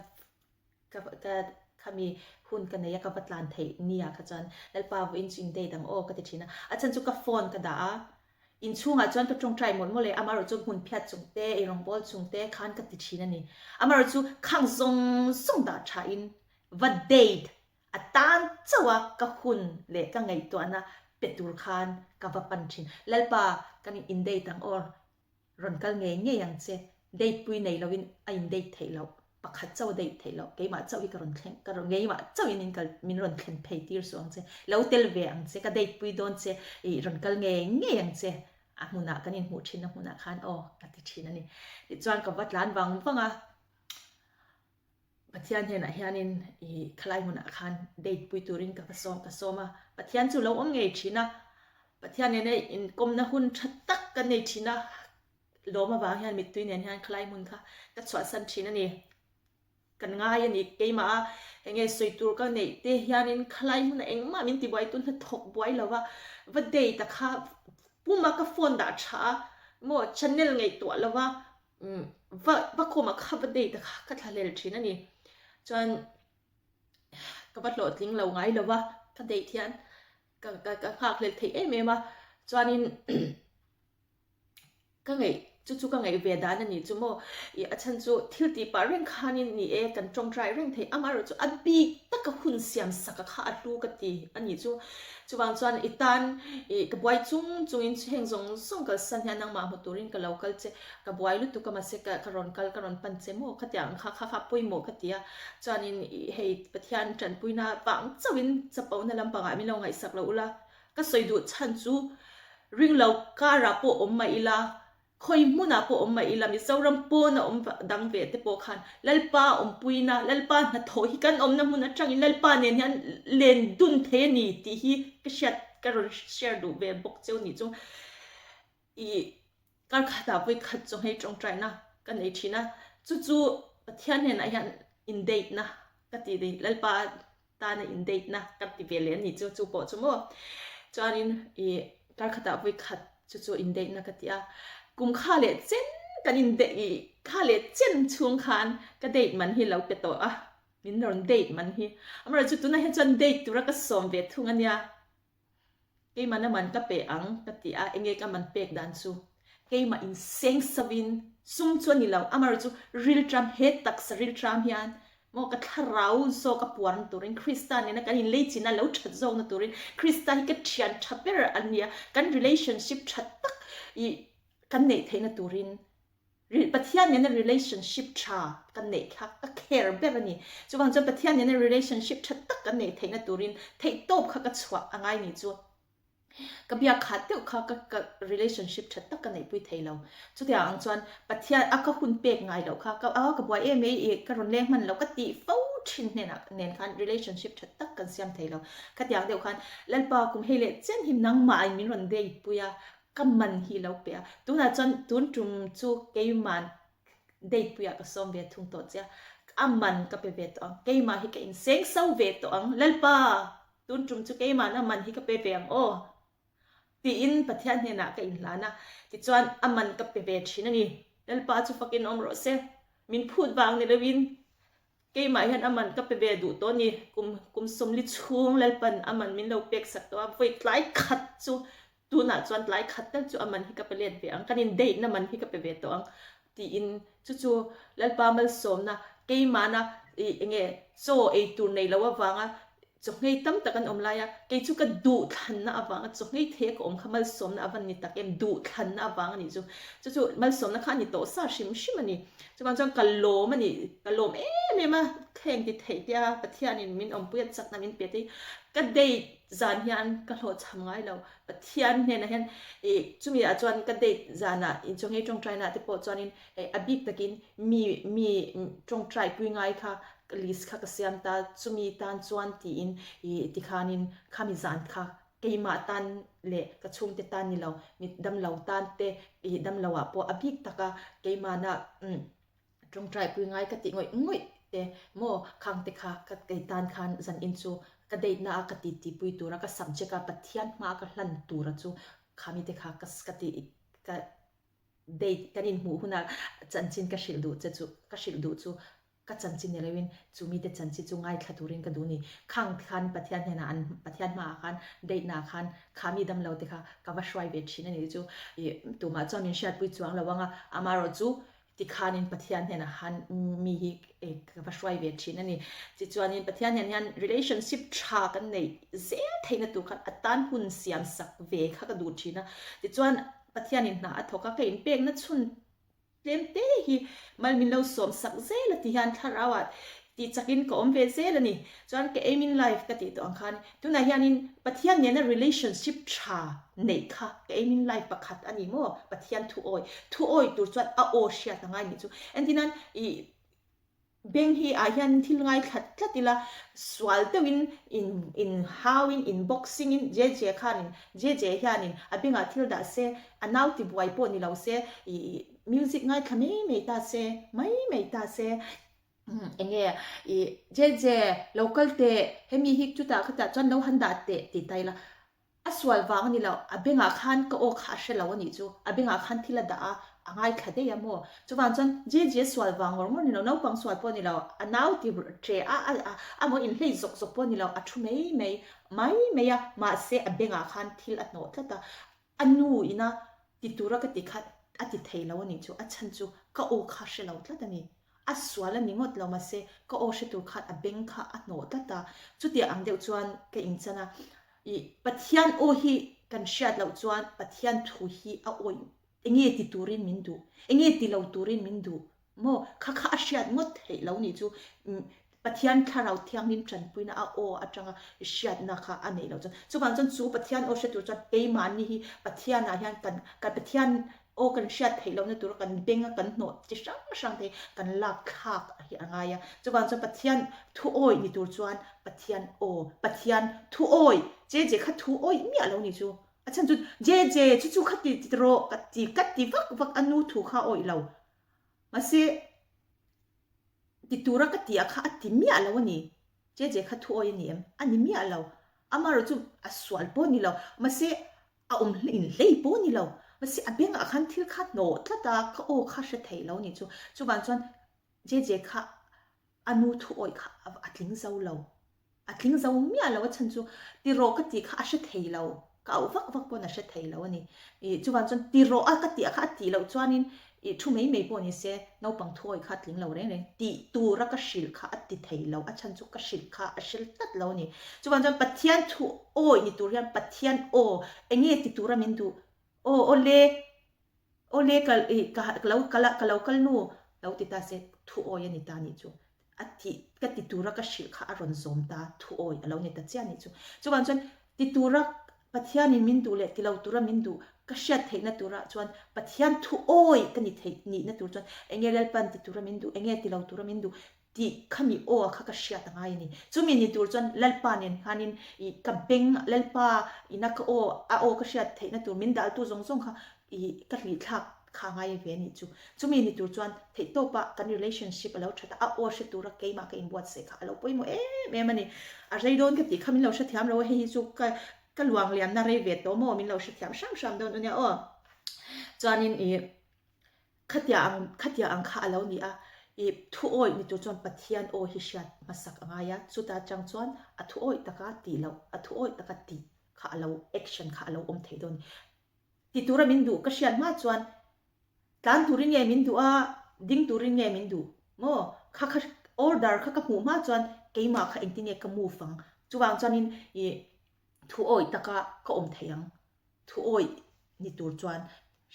khami hun kan ya ka patlan thei nia kha chan lalpa bu in chin day tang o ka ti thina a chan chu ka phone ka da in chunga chuan ka tong trai mon mole amaro chu hun phiat chungte e rong bol chungte khan ka ti thina ni amaro chu khang song da tha in va date a tan chawa ka hun le ka ngai to na petur khan ka va pan thin lalpa kan in day tang or ron kal nge yang che date pui nei lovin a in date thei lo pakhat chaw date thei lo ke ma chaw i karon thleng karon ngei ma chaw in kal min ron thlen phei tir song che lo tel ve ang che ka date pui don che i ron kal nge yang che a huna kanin mu thin na huna khan o ka ti thin ani ti chuan ka watlan wanga pathian hena hianin i khalai huna khan date pui turin ka soma pathian chu lo om ngei thina pathian ne in komna hun thatak ka nei thina loma ba hian mit tuin hian khlai mun kha ka chwa san thina ni kan ngai ani keima enge soitur ka nei te hianin khlai mun engma min ti bai tun thok boi lawa va dei ta kha puma ka phone da tha mo channel ngai to lawa va khoma kha va dei ta kha ka thalel thina ni chuan ka bat lo tling lo ngai lawa ka dei thian ka khak le thei em chuanin ka ngai chu ka ngai ve dan ani chu mo i achan chu thil ti pa reng khanin ni e kan tong trai reng thei amaro chu abi tak ka hun siam saka kha atlu ka ti ani chu chuwang chuan itan i ka buai chung in heng zong song kal san hian nang ma motorin ka local che ka buai lu tu ka ma se ka karon pan che mo khatyang kha poi mo khatia chuan in hei pathian tran puina pang chawin chapau na lam panga mi lo ngai sak lo ula ka soidu chan chu ring lo ka ra po om mai ila khoi muna po om mai ila mi zoram po na om dang ve te po khan lalpa om puina lalpa na tho hi kan om na muna tang lalpa ne hian len dun the ni ti hi ka shat ka ro share du ve bok cheu ni chu i kar khata pui khat chu hei tong trai na kan nei thina chu pathian ne na hian in date na ka ti de lalpa ta na in date na ka ti ve le ni chu po chu mo chuanin i kar khata pui khat chu in date na ka ti a kum kha le chen kan in de i kha le chen chung khan ka date man hi lo pe to a min ron date man hi amara chu tu na he chan date tu ra ka som ve thung ania ke man ka pe ang ka ti a enge ka man pek dan chu ke ma in seng savin sum chu ni lo amara chu real tram he tak sa real tram hian mo ka tharau so ka puan turin Christian ne kan in leichina lo that zo na turin Christian ka thian thaper ania kan relationship that tak i kan nei theina turin ปัทยานเนี่ย relationship ชากันเนี่ยค่ะก็ care แบบนี้จูบางจนปัทยานเนี่ย relationship ชัดตักกันเนี่ยเทนตุรินเทโต้ค่ะก็สวะอะไรนี่จูก็เบียขาดเดียวค่ะก็ relationship ชัดตักกันเนี่ยปุ้ยเทเราจุดอย่างจวนปัทยานก็คุณเปียกไงเราค่ะก็กับว่าไม่ก็รุนแรงมันเราก็ตีฟูชินเนี่ยนะเนี่ยค่ะ relationship ชัดตักกันเสียมเทเราก็อย่างเดียวกันแล้วปากุมเฮเลเจนหิมนังมาอิมิรันเดย์ปุยก็มันฮีเราเปียตัวนั้นจนตุนจุมจูเกยมันเดย์ปุยก็สมเวทุงตัวเจ้ามันก็เป็นเวทอังเกยมาฮิกอินเซ็งเศร้าเวทอังแล้วปาตุนจุมจูเกยมันมันฮิกเป็นเวงโอตีอินปัทยานเนี่ยนะก็อินลานะที่จวนมันก็เป็นเวทชินนี่แล้วปาจูฟักอินอมรสเซมินพูดบางเนี่ยวินเกยมาเห็นมันก็เป็นเวดูตัวนี้กุมสมลิชุงแล้วปันมันมินเราเปียกสักตัวไฟไล่ขัดจูตัวน่ะจวนไล่ขัดนั่นจูมันฮิกเป็นเลียนเวียงกันอินเดย์นั่นมันฮิกเป็นเวตัวตีอินจู่แล้วปามันสมนะเกยมานะเงี้ยโซตัวในแล้วว่างจงให้ตั้มตะกันลายเกยจู่ก็ดูทันนะวังจงให้เทกขมันสมนะวันนี้ตะเกมดูทันนะวังนี่จู่มันสมนะข้านี่โตซาชิมมันนี่จู่บางจังกันโลมันนี่กันโลมเนี่ยมาแข่งติดเทียปัทยานี่มินเปียสักนะมินเปียที่ก็ได้จานยันก็โหดทำไงเราปัทยาเนี่ยนะเห็นจู่มีอาจารย์ก็ได้จานะจงให้จงใจนะที่พอจานินอบิกตะกินมีจงใจปุยไงค่ะลิสค่ะก็เสียมตาจู่มีตันจวนตีอินที่ขานินขามิจานค่ะเกี่ยมาตันเละกระชุ่มเตตันนี่เรามีดำเหลาตันเตดำเหลาอ่ะพออบิกตะกะเกี่ยมานะจงใจปุยไงก็ติงอยเตโมขังเตค่ะก็เกี่ยตันคันจันอินจูก็ได้น่ากติดปุยตัวแล้วก็สัมเจกับปัทยานมาก็หลันตัวแล้วจูขามิเตค่ะก็สกติก็ได้กันอินหูหุ่นจันจินก็ชิลดูจูก็ชิลดูจูก็จันจินเนี่ยเลยวินจูมีแต่จันจิจูง่ายขัดตัวเองก็ดูนี่ขังคันปัทยานเนี่ยนะอันปัทยานมาคันได้น่าคันขามีดำเหลาเตค่ะก็ว่าช่วยเวชินนี่จูตัวมาจอนินเชียดปุยจวงแล้วว่าอามาโรจูที่ขานินปัทยานเนี่ยนะฮันมีก็ว่าช่วยเวชินนี่จิจวนินปัทยานเนี่ย relationship ชากันในเสียเทนตัวกันอัตันหุ่นเสียมสักเวค่ะก็ดูชินะจิจวนปัทยานินนะทก็เกินเปียกนัดชุนเต็มเตะมันมีเราสวมสักเซลที่ยันทาราวดที่จักินก็อมเวเซลนี่จวนก็เอมินไลฟ์ก็ติดตัวอังคารตัวนั้นยันปัทยานเนี่ยนะ relationship ชาในค่ะก็เอมินไลฟ์ประคัดอันนี้มั้งปัทยานทูโอยตัวจวนโอเชียตั้งไงนี่จูอันที่นั้นเบงฮีอายันที่ไงขัดที่ละสวลตัวอินฮาวินอินบ็อกซิ่งเจขานินเจยันินอาเบงอาที่ละเซอันเอาที่บวยปนี่เราเซมิวสิกไงขมิ้นไม่ตาเซไม่ตาเซเงี้ยเจ local เตะให้มีฮิกจุดตาขจัดจนเราหันดาเตะติดใจละสวลวางนี่เราอาเบงอาคันก็โอคาเชลาวนี่จูอาเบงอาคันที่ละดาง่ายขัดได้ยังมั้งจูวันจันเจสวลวางว่ามันนี่เราปังสวลปนี่เราอันเอาที่เจมันอินเลยจกปนี่เราชุไม่อะมาเสอาเบงอาคันที่ละโนดละอันนู้อินะติดตัวรักติดขัดติดเทลาวนี่จูฉันจูก็โอคาเชลาวละแต่นี่สวลนี่งดเรามาเสก็โอเชตุขัดอาเบงขัดโนดละจุดเดียอังเดียวจวนก็อินจันนะปัทยานโอฮีกันเชียดเราจวนปัทยานทูฮีเอาโอยเงี้ยติตูรินมินดูเงี้ยติเราตูรินมินดูโมข้าเชียดงดเฮเรานี่จูปัทยานข้าเราเที่ยงนิมจันปุยนะเอาโออาจังเชียดนะคะอันนี้เราจวนจูบางจนจูปัทยานโอเชตุจวนเอมันนี่ปัทยานอายันกันปัทยานโอกันเชียดเฮเราเนี่ยตัวกันเบ่งกันโนดจะช่างเทกันลักขักอะไรอ่ะจูบางจนปัทยานทูโอยนี่ตัวจวนปัทยานโอปัทยานทูโอยเจขัดทูโอยมีอะไรนี่จูอาจารย์จุดเจจู่ขัดติดโรกัดติวักอนุถูกข้าโอยเรามาเสติดตัวรักติอาข้าติมีอะไรวะนี่เจขัดทูโอยนี่อันนี้มีอะไรอามาเราจู่สวลปนี่เรามาเสลินเลยปนี่เรามาเสอเบียงอาคันที่ขัดโนถ้าตาข้าโอข้าเสถียเรานี่จู่บางส่วนเจข้าอนุถูโอยข้าอัดลิงเจ้าเราอัดลิงเจ้ามีอะไรวะฉันจู่ติโรกัดติข้าเสถียเราก็เอาวักปนเสถียเรานี่จู่บางส่วนติโรกัดติข้าติเราจวนนี่ทุ่มไม่ปนี่เสน้าปังถูโอยข้าลิงเราเร่งติตูรักชิลข้าติเถียเราฉันจู่ก็ชิลข้าชิลตัดเรานี่จู่บางส่วนปัทยานถูโอยนี่ตัวเรียนปัทยานโอเงี้ยติตูรามินดูโอเล่ โอเล่กะเรากะนูเราติดตาเสทุโอยันนิตานี่จูอัติกติตุระกชิลข้าอรอนซอมตาทุโอยเราเนี่ยตัดเจียนี่จูวันจวนติตุระปัทยานิมินดูเลติเราตุระมินดูกษยเทนตุระจวนปัทยานทุโอยกันนี่เทนี่นตุจวนเองเเลปันติตุระมินดูเองติเราตุระมินดูที่ขมิโอข้ากษยตั้งไงนี่จูมินิตุจวนเลปานินฮันินอีกับเบงเลปาอีนักโออาโอกษยเทนตุมินดาตุซงค่ะอีกัดลิทักข้างไงเวนี่จูมินิตุจวนเทโตปะกัน relationship เราชัดอาโอชิตุระเกมากันบวชเสกเราไปโมแม่มันนี่อะไรโดนกับที่ขมิเราชัดยามเราให้จูก็หลวงเลียนนาเรเวตโตโมมินเราชัดยามช่างโดนเนี่ยอ๋อจวนนินอีขัดยางข้าเรานี่อ่ะอีทุโอยนี่ตัวจวนปัทยานโอฮิชัดมาสักอะไรอ่ะสุดท้ายจังจวนอ่ะทุโอยตะกาตีเราอ่ะทุโอยตะกาตีข้าเราแอคชั่นข้าเราเทโดนติตุระมินดูก็เชียนมาจวนการตุรินเงมินดูอ่ะดิ้งตุรินเงมินดูโมข้าออเดอร์ข้าหูมาจวนเกี่ยมาข้าเองที่เนี่ยก็มูฟังจวงจวนินอีทุโอยตะกาก็เทียงทุโอยนี่ตัวจวน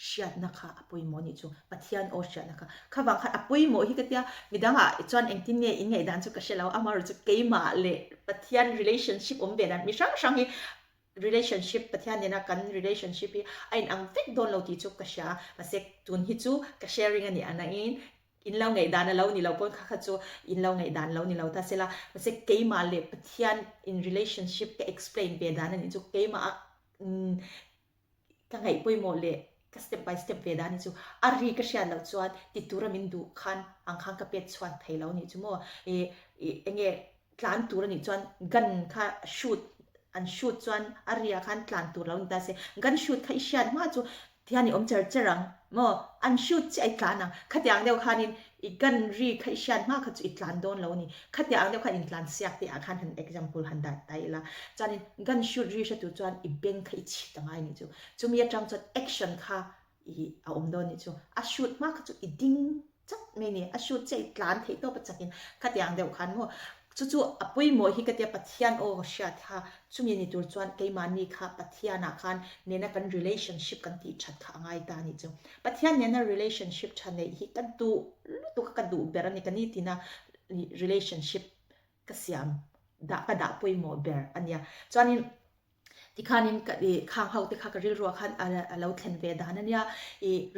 เชียนนะคะอปุยโมนี่จูปัทยานโอเชียนะคะข้าวังขัดอปุยโมฮิกเตียมิดังอ่ะจวนเองที่เนี่ยอินไงดันจูก็เชลาวอามารุจูเกี่ยมาเลยปัทยาน relationship เบนันมิช่างฮี relationship ปัทยานเนี่ยนะกัน relationship ฮีไอ้อังฟิกโดนเราที่จูก็เชียมาเสกตุนฮิจูก็ sharing อันนี้อันนั้นอินเราไงดานเรานี่เราปนข้าจูอินเราไงดานเรานี่เราแต่เสละมาเสกเกี่ยมาเลยปัทยาน in relationship ก็ explain เบดานั่นนี่จูเกี่ยมาก็ไงปุยโมเลยก็ step by step เวดานี่จูอารีก็เชียนเราจวนติดตัวเรามินดูขันอังคังก็เป็นชวนไทยเรานี่จูโมเองกลานตัวนี่จวนกันค่ะชูดอันชูดจวนอารีขันกลานตัวเรานี่แต่เสกันชูดค่ะเชียนมาจูที่อันนี้เจอรังโมอันชูดจะไอ้กลานังขัดอย่างเดียวขันนี่อีกันรีค่ะเชียนมากค่ะจูอีกลานโดนเรานี่ขัดอย่างเดียวขันอีกลานเสียกที่อาคันหัน example หันได้ไตละจวนนี่กันชูดรีชตัวจวนอีเบงค่ะอีชิตั้งไงนี่จูมีจังจวน action ค่ะอีเอาโดนนี่จูอาชูดมากค่ะจูอีดิ้งจักไม่เนี่ยอาชูดจะอีกลานเทโตปัจจักินขัดอย่างเดียวขันโมจู่ๆอปุยโมฮิกเตียปัทยานโอเชียท่าจุมีนิตุรจวนเกยมานี่ค่ะปัทยานาคันเนี่ยนะกัน relationship กันที่ชัดค่ะง่ายตานี่จูปัทยานเนี่ยนะ relationship ชัดเนี่ยฮิกันดูกันดูเบรนี่กันนี่ที่นะ relationship ก็เสียมด่าปุยโมเบรอันเนี้ยจวนนี้ที่ข้านินกับข้างเขาที่ข้าก็เรียกว่าขันเราเทนเวดานั่นเนี่ย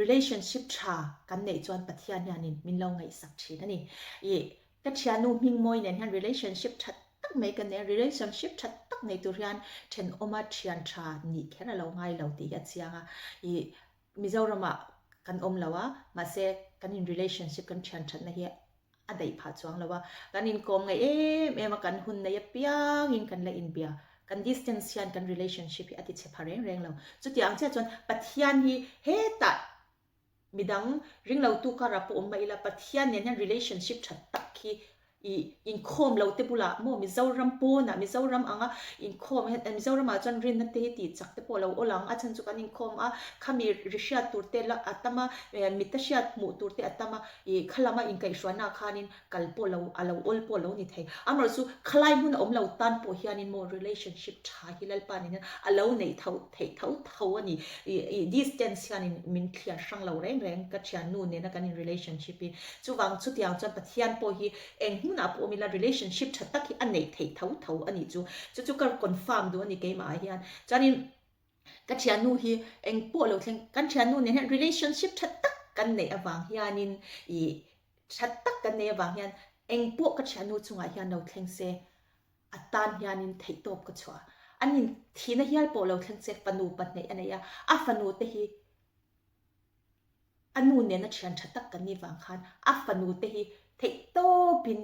relationship ชากันเนี่ยจวนปัทยานเนี่ยนี่มินเราไงสักทีนั่นนี่ก็เชียนูมิงมวยเนี่ย relationship ชัดตักไม่กันเนี่ย relationship ชัดตักในตัวเรียนเช่นอมาเชียนชานี่แค่เราง่ายเราตีกันเสียงมิจารมากันเราว่ามาเสกกัน in relationship กันเชียนชัดนะเฮียอะไรผาจวงเราว่ากันin กงไงเมื่อมากันหุ่นในเปียกินกันละอินเบียกัน distance ยันกัน relationship ที่อธิเชพาเร่งเราจุดอย่างเช่นจนปัทยานที่เฮตัดมิดังริงเราตุการะปมไปละปัทยานเนี่ย relationship ชัดตักที่อินคอมเราเตปุละโมมิจารัมโปนะมิจารัมอ่ะอินคอมมิจารัมอาจารย์เรียนนั่นเตติจักเตปุเราโอลังอาจารย์จุกันอินคอมขามีริชาตูร์เตละอัตมามิตรชาตมูตูร์เตอัตมาขลามาอินไกชวนาขานินกัลโปเราเราโอลโปเรานี่ไทยอามาสุขลายมุนอมเราตันโปฮิอานินโม relationship ชาฮิลปานินเราในเท่าอันนี้distance ฮิอานินมินเคลียร์ช่างเราแรงกัจฉานูนเนี่ยนะกันใน relationship จุวังจุดอย่างจนปัทยานโปฮิเองนะพวกมีละ relationship ชัดตักที่อันไหนเท่าอันนี้จู่ก็ confirm ดูอันนี้เกี่ยมาเฮียนจานินกัจฉานูฮีเองพวกเราเช่นกัจฉานูเนี่ย relationship ชัดตักกันในอวังเฮียนินชัดตักกันในอวังเฮียนเองพวกกัจฉานูจงอาเฮียนเราเช่นเสอัตตานเฮียนินเท่ตบกัจฉาอันนี้ที่นั่นเฮียนพวกเราเช่นเสฟันูปัดในอันนี้ฟันูเตฮีอันนู้นเนี่ยนะเชียนชัดตักกันในวังคันฟันูเตฮีเท่โตบิน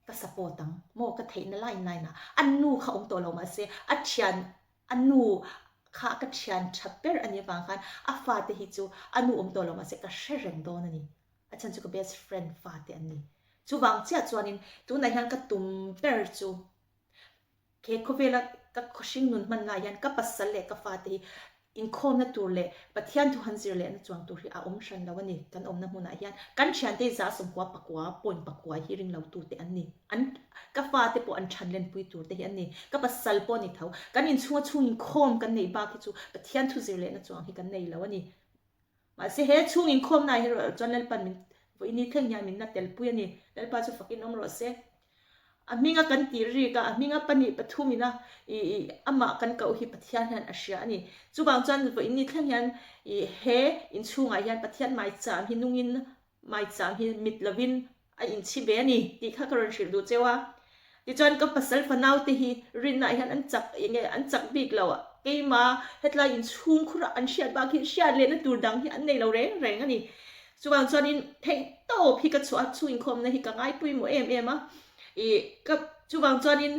ก็สปอร์ตังโมก็เทนไลน์นะอันนู้เขาองตัวเรามาเสียอัจฉริยอันนู้ข้าก็เชียนชัดเปอร์อันนี้บางครั้งฟาเตฮิจูอันนู้องตัวเรามาเสียก็เชร์เรงโดนนี่อาจารย์จูก็ best friend ฟาเตอันนี้จูบางเจ้าจวนนี้ตัวไหนยังก็ตุ่มเปอร์จูเคโคเวลก็ขชิงนุนมันลายันก็ปัสสาวะก็ฟาเตอินคอมนั่นตัวเล่ปัทยันทุหันสิเล่นั่นจวงตัวที่อมชันแล้ววันนี้กันอมน้ำมันอายันกันเชียนเตจ่าสมกว่าปักว่าปนปักว่าฮิริงเราตัวเตอันนี้อันก็ฟาเตปอันชันเล่นปุยตัวเตอันนี้ก็ปัสสาวะปนอีกเท่ากันอินชัวอินคอมกันในบ้าคิดจูปัทยันทุสิเล่นั่นจวงที่กันในแล้ววันนี้ มาเสียเหตุช่วงอินคอมนายเหรอจนเล่นปันมินวันนี้เที่ยงยามินนัดเตลปุยนี่เล่นปันจะฝักกินน้ำรสเสียมีงากันตีรีกมีงาปันนี่ปทุมินะอามากันเก่าหิปัทยานฮันอาเซียนี่จูบางจันวันนี้เที่ยงยันเฮอินช่วงอายันปัทยานไม่จามหินุงินไม่จามหิมิดลวินอินชิเบนี่ที่ข้ากำลังชิลดูเจ้าที่จนก็ปัสสาวะนาวที่รินนายฮันอันจักยังไงอันจักบิ๊กแล้วอ่ะเกี่ยมาเหตุลาอินชุ่มคราอันเชียดบางทีเชียดเลยนะดูดังที่อันในเราแรงอันนี้ส่วนจนินเทงโตพี่ก็ชวดช่วยคมนะที่กังไอปุยโมเอ็มอ่ะกับส่วนจนิน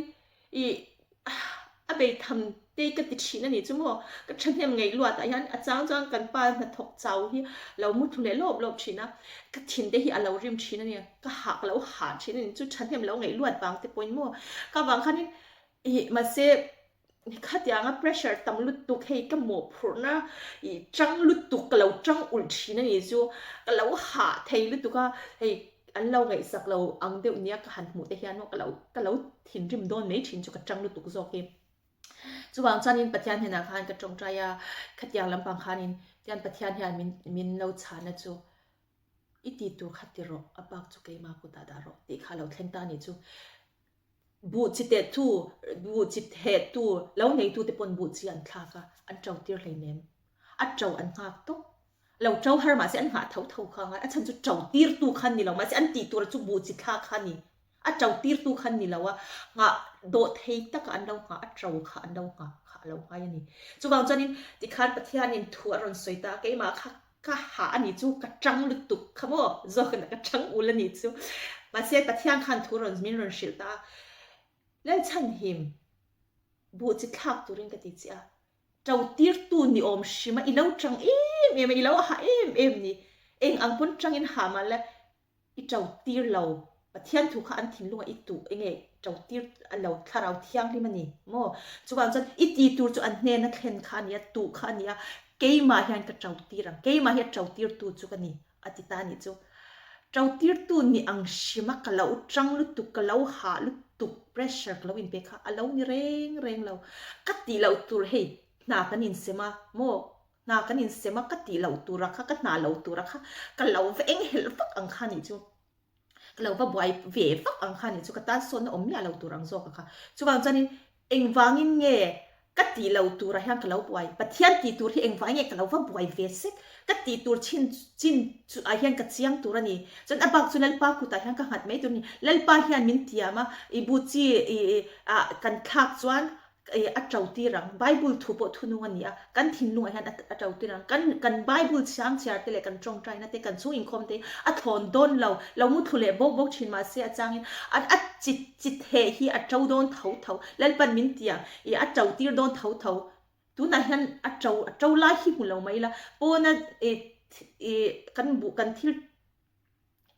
อาไปทำเด็กก็ติดชินนี่จู่มั้งก็ฉันเห็นไงลวดแต่ยันอาจารย์กันป้ามาถกเจ้าที่เรามุดทุเรศลบชินนะก็ชินได้ที่เราริมชินนี่ก็หักแล้วหาชินนี่จู่ฉันเห็นแล้วไงลวดบางแต่ปนมั่วก็บางครั้งนี่มาเซขัดยังอ่ะ pressure ตำลุดตุกให้ก็หมดพูนะจังลุดตุกก็เราจังอุลชินนี่จู่ก็เราหาเทลุดตุกก็ให้อันเราไงสักเราอังเดียวนี้ก็หันหมดแต่ยันว่าก็เราถิ่นริมโดนไม่ถิ่นจู่ก็จังลุดตุกโอเคจู่บางจันนินปัทยานเห็นอาคารกระจงใจขัดยางลำพังคานินยันปัทยานเห็นมินเราชานะจู่อิติตัวขัดติโรอปากจู่เกยมากุตาดารอติข้าเราเทนตานี่จู่บูจิตเตตูบูจิตเฮตูแล้วในตูเตปนบูจิอันทากะอันเจ้าเตียร์เลยเนมอันเจ้าอันหักตุ๊เราเจ้าฮาร์มาเสียอันหาเท่าข้างอันฉันจู่เจ้าเตียร์ตูขันนี่เรามาเสียอันตีตัวจู่บูจิตทาขันนี่อันเจ้าตีร์ตูขันนี่เราว่างะโดดเฮตักอันเรางะอันเจ้าขาอันเรางะขาเราไงนี่จู่บางจันนินที่ขันปัทยานินทัวร์รอนสวยตาเกยมาข้าหาอันนี้จู่กระจังลุตุกขโมยจอกนักกระจังอุลนี่จู่มาเสียปัทยาขันทัวร์รอนมินรอนชิลตาแล้วฉันหิมบูจิทักตัวเรื่องกติกาเจ้าตีร์ตูนี่อมชิมาอีเล่าจังอีเล่าหานี่เองอังปุ่นจังอินหามาแล้วอีเจ้าตีร์เราปะเทียนถูกขันทิ้งลงอีตุเองเจ้าตีร์เราคาราเทียงที่มันนี่โม่จุกอันจันอีตีตัวจุอันเนนนักเห็นขันยาตุขันยาเกี่ยมาเห็นกับเจ้าตีร์เกี่ยมาเห็นเจ้าตีร์ตัวจุกันนี่อธิตานี่จุเจ้าตีร์ตัวนี่อังชิมากะเราจังลุตุกะเราหาลุตุก pressure เราอินเปค่ะเรานี่เร่งเรากัดตีเราตัวเฮนากันอินเสมาโมนากันอินเสมากัดตีเราตัวรักกัดนาเราตัวรักกัเราเวงเฮลฟักอังคานี่จูเราว่าบ่อยเวฟักอังคานี่จูกัดตาส่วนอมยาเราตัวรังโซกค่ะจูบางจันนี่เอ็งวางินเง่กัดตีเราตัวรักยังกัเราบ่อยปะเทียนตีตัวที่เอ็งวางเง่กัเราว่าบ่อยเวสิกัดตีตัวชินจุอาเฮียนกัดเสียงตัวนี้จนอับากจุนเลลปาคุตาเฮียนกัหัดไม่ตัวนี้เลลปาเฮียนมินเตียมาอีบูจีกันทักจวนอัจฉริยะไบเบิลทุบทุนวันนี้กันทิ้งลงเฮียนอัจฉริยะกันไบเบิลเสียงเสียร์เตเลกันจงใจนะเตกันสู้อินคอมเตอัดทอนโดนเรามุทุเลบอกชินมาเสียจังอินอัดจิตเฮียอัจฉริยะโดนเท่าเลลปันมินเตียอัจฉริยะโดนเท่าตัวนั้นฮันอัจฉริยะไล่หิวเราไม่ละปนกันบุกันที่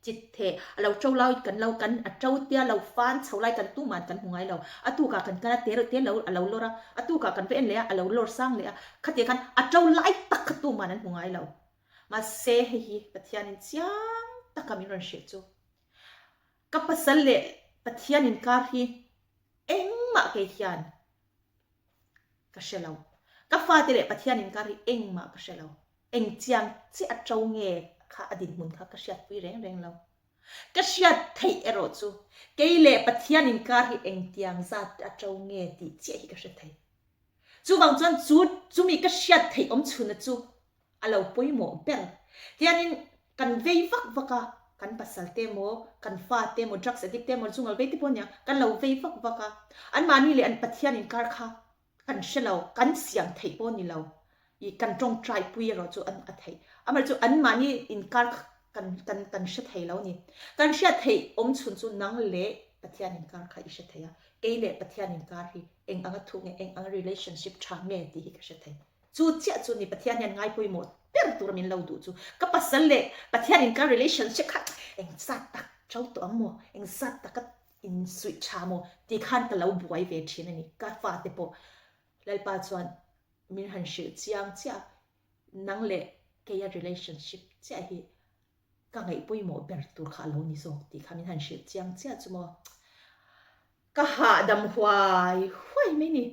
จิตเทเราเจ้าเล่ากันเรากันเจ้าเตี้ยเราฟันเช่าไล่กันตู้มันกันหัวไงเราตู้กากันกันเตี้ยเราลระตู้กากันเป็นเลยเราลดสร้างเลยขัดเดียกันเจ้าไล่ตักตู้มันนั้นหัวไงเรามาเซ่ให้ปัทยานินเสียงตักกามิรันเชจูกับภาษาเล่ปัทยานินการฮีเอ็งมาเกียนก็เชลากับฟาติเล่ปัทยานินการฮีเอ็งมาก็เชลาเอ็งเจียงที่เจ้าเงี้ยข้าอดีตมุนข้ากระเชียดปุยแรงเรากระเชียดไทยเอโรจูเกยเล่ปัทยานินการฮีเอ็งเตียงซาดเจ้าเงี้ยตีเจียฮีกระเชียดไทยจูบางจันจูมีกระเชียดไทยชุนจูเราปุยโมเบลที่อันนี้กันเวย์ฟักกันภาษาเตโมกันฟาเตโมดรักเสติเตโมจุงเอาเวทีปนเนี่ยกันเราเวย์ฟักอันมานี่เลยอันปัทยานินการข้ากันเชลากันเสียงไทยปนนี่เราอีกันจงใจปุยเราจูอันไทยอาจูอันมานี่อินการกันเชไทยแล้วนี่กันเชไทยชุนจูนังเละปัทยานินการข้าอิเชไทยเอเละปัทยานินการฮีเองอังทุกเองอัง relationship ชางเงี้ยดีกระเชไทยจูเจ้าจูนี่ปัทยานินง่ายปุยหมดเปิดตัวมินเราดูจูก็ปัสสาวะปัทยานินการ relationship ค่ะเองสัตตักเจ้าตัวมัวเองสัตตักก็อินสวิตชาโมที่ขันกันเราบวยเวทีนั่นนี่ก็ฟาดเตปแล้วปัจจุบันมินหันชื่อเจียงเจ้านังเละเกี่ย relationship เจ้าฮีก็ไงปุยหมดเปิดตัวขาเรานี่ส่งที่ขามินหันชื่อเจียงเจ้าจูโมก็หาดำหวายห้วยไม่นี่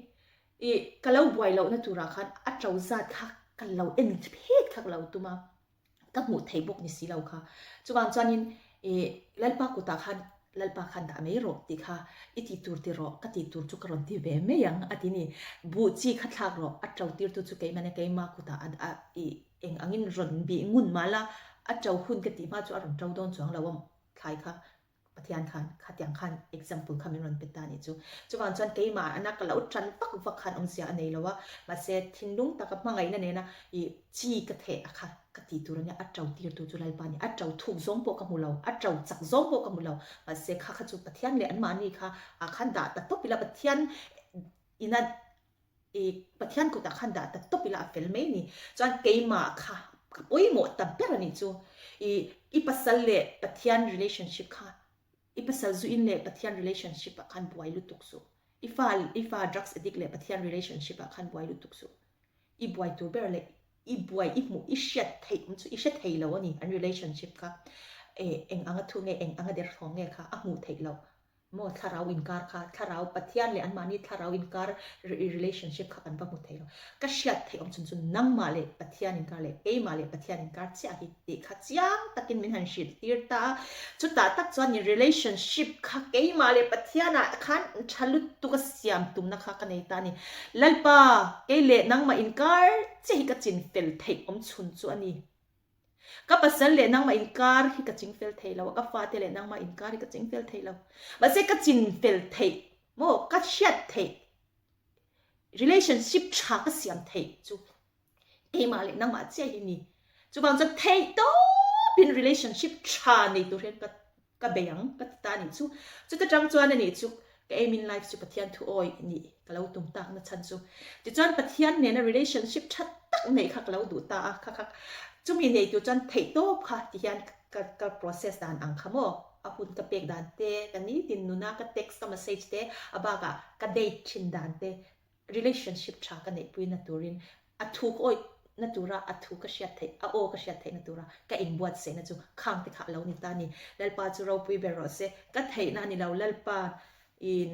ก็เราบวยเราเนี่ยตัวรักขันอัจฉริยะค่ะกันเราเอ็นเพศค่ะเราตัวมา ก็หมุดไทยบกนี่สิเราค่ะจุบางจวนนินลัลปากุตาคันลัลปาคันดาไม่รบติค่ะอิติตูร์ติรอก็ติตูร์จุกรอนที่เวไม่ยังอันนี้บูจีขัดทากรออัดเจ้าตีร์ตุจุกเกมันเกมากุตาเองอังินรอนบีงุนมาละอัดเจ้าหุ่นกติมาจุอารมณ์เจ้าโดนจวงเราว่าใครค่ะปฏิญาณคันขัดยังคัน example คำนั้นเป็นตานี่จุบางจวนเกมาอันนั้นก็เราจันปักวักคันองเสียอันนี้แล้วว่ามาเสถินลุงตะกับมาไงนั่นเองนะจีกระเทะค่ะกติตัวนี้อัดเจ้าตีร์ตุจุลัยปานี่อัดเจ้าถูกซงโปกับมูเราอัดเจ้าจักซงโปกับมูเรามาเสกข้าจุปฏิญาณเลยอันมานี่ค่ะขันดาแต่ต้องพิลาปฏิญาณอินัดปฏิญาณกุตาขันดาแต่ต้องพิลาเฟลเมนี่จวนเกมาค่ะโอ้ยหมดแต่เปรนี่จูปัสสาวะปฏิญาณ relationship ค่ะปัสสาวะอินเลยปฏิญาณ relationship ขันบวยลุตุกสูifा drugs addict เลยปฏิญาณ relationship ขันบวยลุตุกสูบวยตัวเบรเลยบวยหมูเช็ดไทยมันจูเช็ดไทยแล้วนี่อัน relationship ค่ะเอ็งอังทุ่งเอ็งอังเดรของไงค่ะหมูไทยแล้วโมทาราวินการค่ะทาราปฏิญาณเลยอันมานี่ทาราวินการ relationship ค่ะกันบ้างหมูไทยแล้วก็เช็ดไทยจุนนั่งมาเลยปฏิญาณการเลยมาเลยปฏิญาณการเสียหิติขัดยังตะกินมินหันชิดตีร์ตาจุดตาตักจวนนี่ relationship ค่ะมาเลยปฏิญาณขันฉลุตุกเสียมตุมนะคะกันในตานี่ลัลปาเลยนั่งมาอินการเสียหิกจินเฟลไทยจุนจวนนี่ก็ปัสสาวะนั่งมาอินการฮิกจิงเฟลเทลแล้วก็ฟาเตเลนั่งมาอินการฮิกจิงเฟลเทลแล้วมาเสกจินเฟลเทโมก็เชียดเท relationship ชาก็เสียมเทจูมาเลยนั่งมาเจ้าหินี่จูบางจะเทโตเป็น relationship ชาในตัวเรื่องก็เบียงก็ตานี่จูจะจังจวนนี่จูก็มินไลฟ์จูปฏิญาณทุกอยนี่ก็เราตุ้มตานะฉันจูจะจวนปฏิญาณเนี่ยนะ relationship ชัดตักในค่ะก็เราดูตาค่ะจุ่มในตัวจันเทโต้ค่ะที่ยันกับ process ด้านอังคโมอาหุ่นกับเป็กด้านเตกันนี้ดินนุนากับ text กับ message เตอบากะกับ date ชินด้านเต relationship ชากันในปุยนัตุรินอัทุกโอยนัตุระอัทุกก็เชียเทโอก็เชียเทนัตุระก็อินบวชเสนะจูข้างที่ขาเรานี่ตานี่แล้วป้าจูเราปุยเบรอเซก็เทนั่นนี่เราแล้วป้าอิน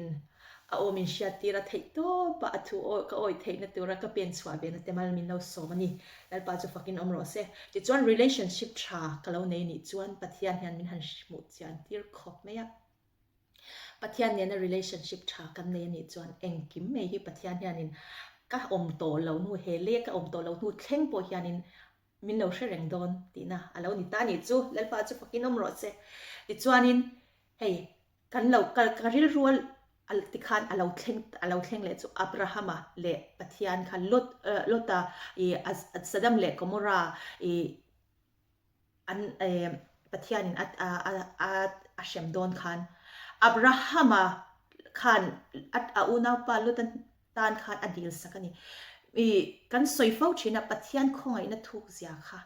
โอมินเชียตีระเทโต้ป้าอัทุโอก็โอยเทนัตุระก็เป็นสวาเบนแต่มามินเราสมันนี่แล้วป้าจูฟักกินอมรอเซจะจวน relationship ชาก็เราในนี่จวนปฏิญาณยันมินหันสมุดยันที่ขอบไม่ยะปฏิญาณเนี่ยนะ relationship ชากันในนี่จวนเองกิมไม่ฮิปฏิญาณยันนินก็อมโตเราหนูเฮเลียก็อมโตเราหนูเข่งปอยยันนินมินเราเชื่อแรงโดนตีนะเรานี่ตานี่จูแล้วป้าจูฟักกินอมรอเซจะจวนนินเฮ้ยกันเราการเรียนรู้อัลติคานเราเข่งเลยจูอับราฮัมเลยปฏิญาณคันลดตาสัดดัมเลยกอมราอันปฏิญาณอัชเชมโดนคันอับราฮัมคันอุณาปาลุตันคันอดีลสักนี่กันสอยฟ้าชินะปฏิญาณของไอ้นั่นถูกเสียค่ะ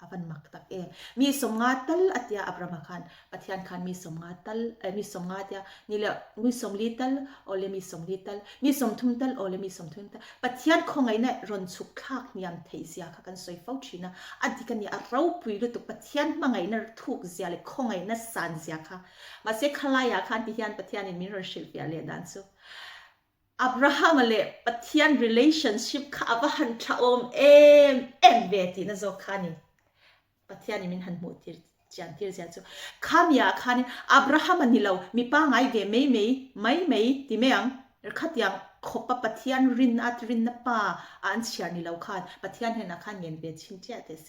อาวันมักตักมีสมงาตัลอัตยาอับราฮัมคันปฏิญาณคันมีสมงาตัลมีสมงาตยานี่แหละมีสมลิตัลโอเลมีสมลิตัลมีสมทุมตัลโอเลมีสมทุมตัลปฏิญาณของไอ้นั่นรอนสุขลักนิยมเทียเสียค่ะกันสอยฟ้าชินะอดีกันเนี่ยเราปุยรู้ตุกปฏิญาณมังไอ้นั่นถูกเสียเลยของไอ้นั่นสันเสียค่ะมาเสกขลายคันปฏิญาณมีรอนชิลเฟียเลยดันซูอับราฮัมเลยปฏิญาณ relationship ค่ะว่าหันชะอมเวทีนั่นโซคานี่ปฏิญาณมินหันหมดที่จันที่เสียจูข้ามยาคันอับราฮัมนี่เรามีป้าไงเวไม่ที่เมียงขัดยังขบปฏิญาณรินนับป้าอันเชียนี่เราคันปฏิญาณเห็นคันเงินเบียชินเจ้าเตเส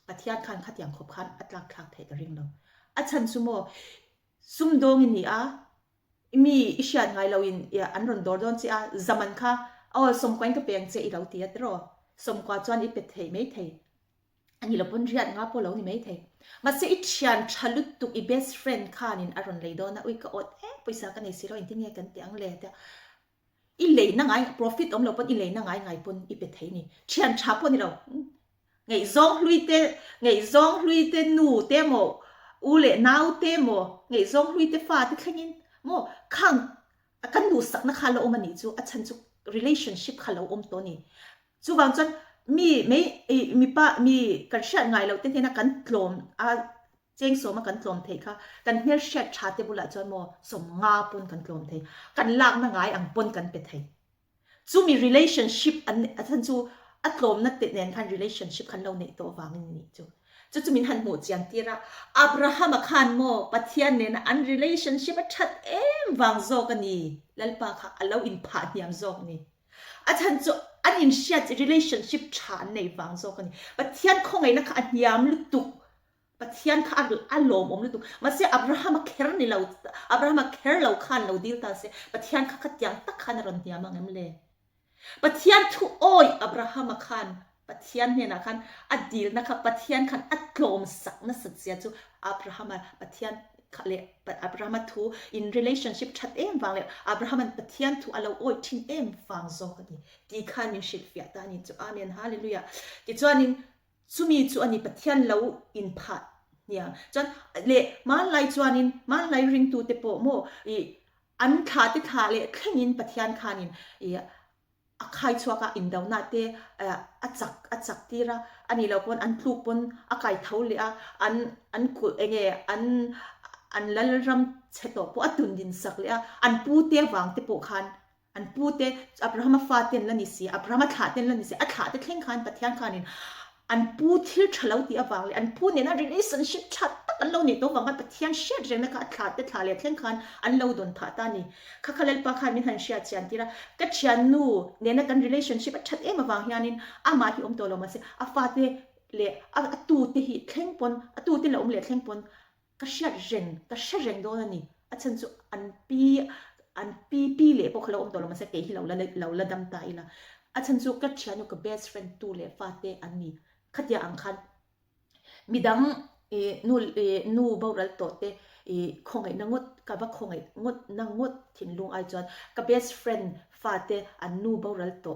ปฏิญาณคันขัดยังขบคันอัตลักษณ์ไทยกระริงเราอาจารย์ซุมโดงนี่มีอิชยานไงเราอันรอนดอร์ดอนเสียzamanค่ะสมควรกับเปียงเจเราเตียดรอสมควรจวนอีเป็ดเทไม่เทอันนี้เราพูดเรียนงาพอเรานี่ไม่เทมาเสียอิชยานชัลุตุกอี best friend ค่ะนี่อันรอนเลยดอนนะอุ้ยก็อดไปสักกันในสิเราอินที่เนี่ยกันเตียงเลยแต่อีเลยนั่งไง profit เราพูดอีเลยนั่งไงพูดอีเป็ดเทนี่เชียนชาพูดนี่เราไงซองลุยเตนูเตโมอูเล่นาวเตโมไงซองลุยเตฟ้าที่แค่นี้โมข้างกันดูสักนักข่าวมันนี่จูอาจารย์จู relationship ข่าวตัวนี้จูบางจนมีป้ามีกันเชื่อไงเราเต้นนักกันกลมเจงสมกันกลมเทค่ะกันเฮียเช็ดชาเตบุละจนโมสมงาปนกันกลมเทกันลากนักไงอังปนกันเป็ดเทจูมี relationship อันอาจารย์จูอัดกลมนักเตะเนี่ยคัน relationship คันเราในตัววางนี่จู จะมีหันหมู่เจียนตีระอับราฮัมขันโมปะเทียนเนี่ยนะอัน relationship ชัดวางโซกันนี่แล้วปะค่ะเราอินพาดยามโซกันนี่อาจารย์จะอันอินเชียร์ relationship ชันในวางโซกันนี่ปะเทียนคงไงนะคะอันยามลุตุกปะเทียนค่ะอันลมลุตุกมาเสียอับราฮัมแคร์นี่เราอับราฮัมแคร์เราขันเราดีลตาเสียปะเทียนค่ะขัดยังตักขันรอนยามงั้นเลยปะเทียนทุโอยอับราฮัมขันปะเทียนเนี่ยนะคันอดีตนะคะปะเทียนคันอัดโลมสักนัสเสียจูอับราฮัมปะเทียนเลยอับราฮัมทู in relationship ชัดวางเลยอับราฮัมปะเทียนทูเราโอ้ยทิ้งฟังโซกันนี่ดีขันมินชิลฟิอาตานี่จูอาเมนฮาเลลูยาที่จวนนี้ซูมีจูอันนี้ปะเทียนเราอินพัดเนี่ยจนเลยมาไล่จวนนี้มาไล่ริงตูเตโปโมอันขาดที่ขาเลยแค่ยินปะเทียนขานินใครชัวก็อินดาวนาเตอัจักทีระอันนี้เราปนอันพลุปนอากาศเท่าเลยอันกุเองอันละรำเชตโปอัตุนดินสักเลยอันปูเตวางเตโปคันอันปูเตอับราฮัมฟาเตนละนิสีอับราฮัมขาเตนละนิสีขาเตเข่งคันปะเทียนคันินอันปูที่เฉลาตีอวางเลยอันปูเนี่ยนะ relationship ชัดตักอันเราเนี่ยตัววางกันปะเทียนเชียดเรื่องนะคะขาดเตขาเลยเข่งคันอันเราโดนถาตานี่ข้าขลังปะคันมิหันเชียดเชียนทีระก็เชียนนูเนี่ยนะกัน relationship ชัดมาวางยานินมาที่ตัวเรามาเสียฟาเตเลยตูเตหิเข่งปนตูเตเราเลยเข่งปนก็เชียดเร่งโดนนี่ฉันจะอันปีเลยพวกเราตัวเรามาเสียเกหิเราละดำตายละฉันจะก็เชียนอยู่กับ best friend ตูเลยฟาเตอันนี้ขัดยาอังคันมีดังนูบารัลโตเตคงไงนางดกับว่าคงไงนางดถิ่นลุงไอจอนกับ best friend ฟาเตอันนูบารัลโต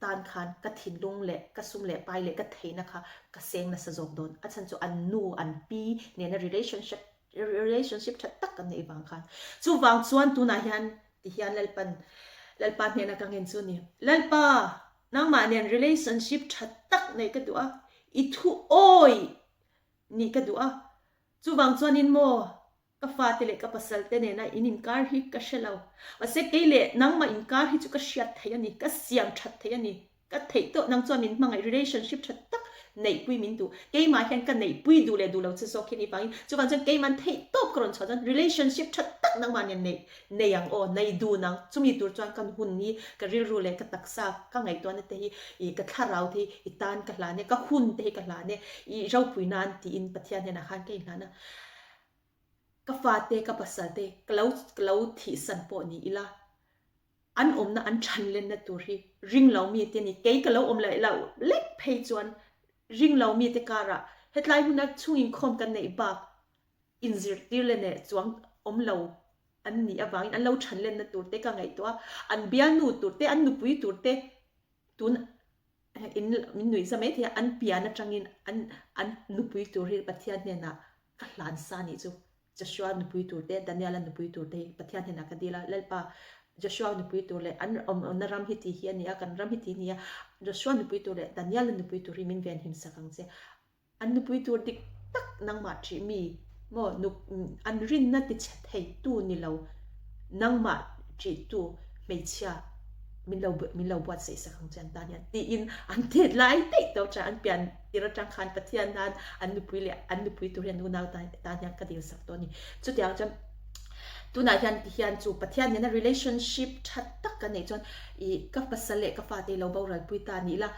ตานคันกับถิ่นลุงเละกับซุ่มเละไปเละกับเทนะคะกับเซงนะสะจกโดนฉันจะอันนูอันปีเนี่ยนะ relationship ชัดตักกันในบางคันจู่วางส่วนตัวนายันที่ยันเล่ปันเนี่ยนะกังเงินส่วนนี้เล่ปะนางมาเนี่ย relationship ชัดตักในกระดัวอีทูโอยนี่กระดัวจู่วางส่วนนินโมก็ฟาติเล็กก็ปัสสัลเตเนี่ยนะอินินการฮิกก็เชลาวว่าเสกเกลี่ยนางมาอินการฮิจุก็เชียดเทียนี่ก็เสียงชัดเทียนี่ก็เทโตนางส่วนนินมังไอ relationship ชัดตักในปุยมินดูเกย์มาเห็นกันในปุยดูเลยดูเราจะโซคินี่ฟังจู่วางส่วนเกย์มันเทโตกรอนชอจัน relationship ชัดตักนางมาเนี่ยในยังโอในดูนางจู่มีตัวจวนกันหุ่นนี้ก็ริรูเลยก็ตักซาก็ไงตัวนั้นเตะอีก็ข้าเราที่อีตานกันลาเนี่ยก็หุ่นเตะกันลาเนี่ยอีเราปุยนานที่อินปัทยาเนี่ยนะคันเกย์นั้นนะก็ฟาเตก็ปัสสาเตก็เราที่สันปอนี่อีละอันนะอันชันเล่นนะตัวที่ริงเรามีเตนี่เกย์ก็เราเลยเราเล็กเพย์จวนริงเรามีเตการะเหตุไรพวกนักช่วยอินคอมกันในบักอินซิร์ติเลยเนี่ยจวงเราอันนี้บางอันเราชันเล่นนะตัวเตก็ไงตัวอันเบียนูตัวเตอันนุปุยตัวเตตุนอินมินหนุ่ยสมัยที่อันเบียนะจังอินอันนุปุยตัวเรื่องปัทยาเนี่ยนะก็หลานซานี่จูจะชัวนุปุยตัวเตดันยาลันนุปุยตัวเตปัทยาเนี่ยนะก็ดีละเล่นป่ะจะชัวนุปุยตัวเลยอันรำฮิตีเฮียนี่กันรำฮิตีนี่จะชัวนุปุยตัวเลยดันยาลันนุปุยตัวริมินเวียนหิมสักครั้งเสียอันนุปุยตัวดิกตักนางมาจีมีโมนุอันรินนัดติดให้ตู้นี่เรานั่งมาจีตู้ไม่เชื่อมิเราบวชเสียสักครั้งจันตาเนี่ยตีอินอันเทศไล่ติดตัวจะอันเปลี่ยนที่เราจังคันปฏิญาณนั้นอันนุปุยเลยอันนุปุยตัวเรียนดูนาวตาเนี่ยก็ดีสักตัวนี้จุดเดียวจะตัวไหนยันที่ยันจูปฏิญาณเนี่ยนะ relationship ชัดตักกันในจนอีกับปัสสาวะกับฟาเตเราเบาหลังปุยตานี่ละ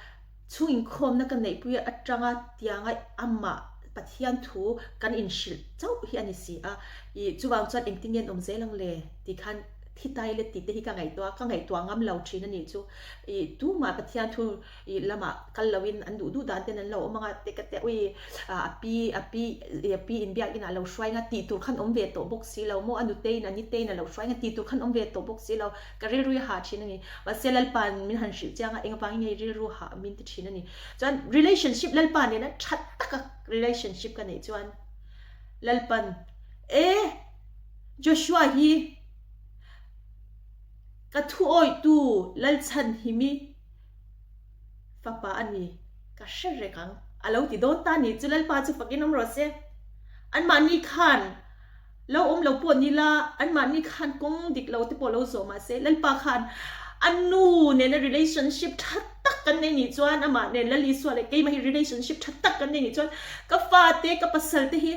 ช่วงคมนักกันในปุยอัจฉริยะที่ยังไงอัมมาปฏิญาณทูกันอินชิลเจ้าเฮียนี่สิอีจูวางจวนเองติ้งเงินเซลังเลที่คันที่ไทยเลยติดที่กังไงตัวงามเราชีนั่นนี่จูอีดูมาปฏิญาณทูอีละมาคัลลาวินอันดูด่านเต้นนั้นเราเอามาเตะกันเตะวีปีอินเบียกินเราช่วยงานตีตัวขันเวทตัวบุกซีเราโมอันดูเต้นอันนี้เต้นเราช่วยงานตีตัวขันเวทตัวบุกซีเราก็เรียรู้หาชีนั่นนี่ว่าเซลล์ปานมินหันชิจ้างเองฟังยังไงเรียรู้หามินติชีนั่นนี่จน relationship ลลปานเนี่ยนะชัดตัก relationship กันนี่จวนลลปานJoshua ฮีก็ทุกอยตูลัลชันหิมีฟ้าป่าอันนี้ก็เชื่อเรื่องเราติดโดนตานี่จุลัลป่าจะฟังกินน้ำรสเสียอันมันนี่ขันเราเราปวดนี่ละอันมันนี่ขันกงดิกเราที่ปวดเราโซมาเสียลัลป่าขัน อันนู้นเนี่ย relationship ชัดตักกันในนี่จวนอามาเนี่ยละลิสวาเลยกี่มาให้ relationship ชัดตักกันในนี่จวนก็ฟาเตก็ปัสสาวะที่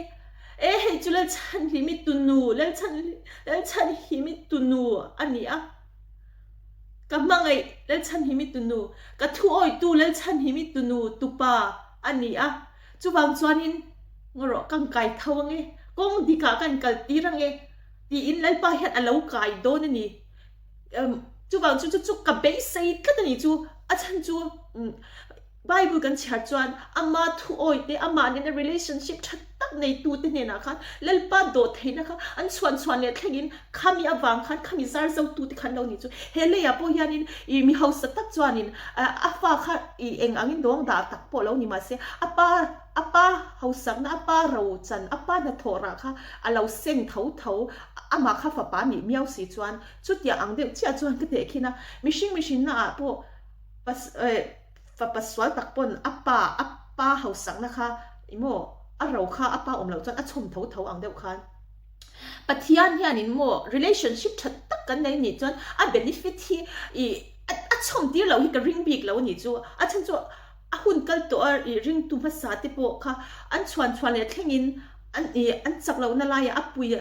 จุลชันหิมิตุนูแล้วฉันหิมิตุนูอันนี้อ่ะก็มังไงแล้วฉันหิมิตุนูก็ทุกอยตูแล้วฉันหิมิตุนูตุปาอันนี้อ่ะจูบางจวนินงรอกังไก่เท่าไงกงดีกากันกัลตีรังไงดีอินแล้วไปเห็นอะไรไก่โดนนี่จูบางจูกับเบสซีก็ตัวนี้จูอาจารย์จูไบเบิลกันเชื่อจวนอามาทุกอยเตอามาเนี่ย relationship ชัดตักในตัวเตเนี่ยนะคะแล้วป้าโดดเห็นนะคะอันชวนเนี่ยแค่ยินขามีอวังคันขามีซาร์เจ้าตัวที่คันเรานี่จูเฮเลยอะพวกยันนี่มีเฮาสตักจวนนี่อาฟ้าค่ะเองอังอินดวงดาวตักพอเรานี่มาเสียอาป้าเฮาสังนะอาป้าเราจันอาป้าน่ะโทระค่ะเราเส้นเท่าอามาค่ะฟ้าป้านี่เมียวสีจวนชุดอย่างอังเดียวเชื่อจวนก็เด็กนะมิชินนะพวกปัสสาวะตักปนอัปป้าเฮาสังนะคะอีโมเราค่ะอัปป้าเราจนชมเท่าอังเดียวกันปะเทียนเนี่ยนี่โม relationship ชัดตักกันในนี่จนbenefit ที่ชมที่เราที่กับ ring big เรานี่จูฉันจูหุ่นกันตัวring ตัวภาษาที่พวกค่ะชวนเลยแค่ยินจักเรานั่นเลยปุย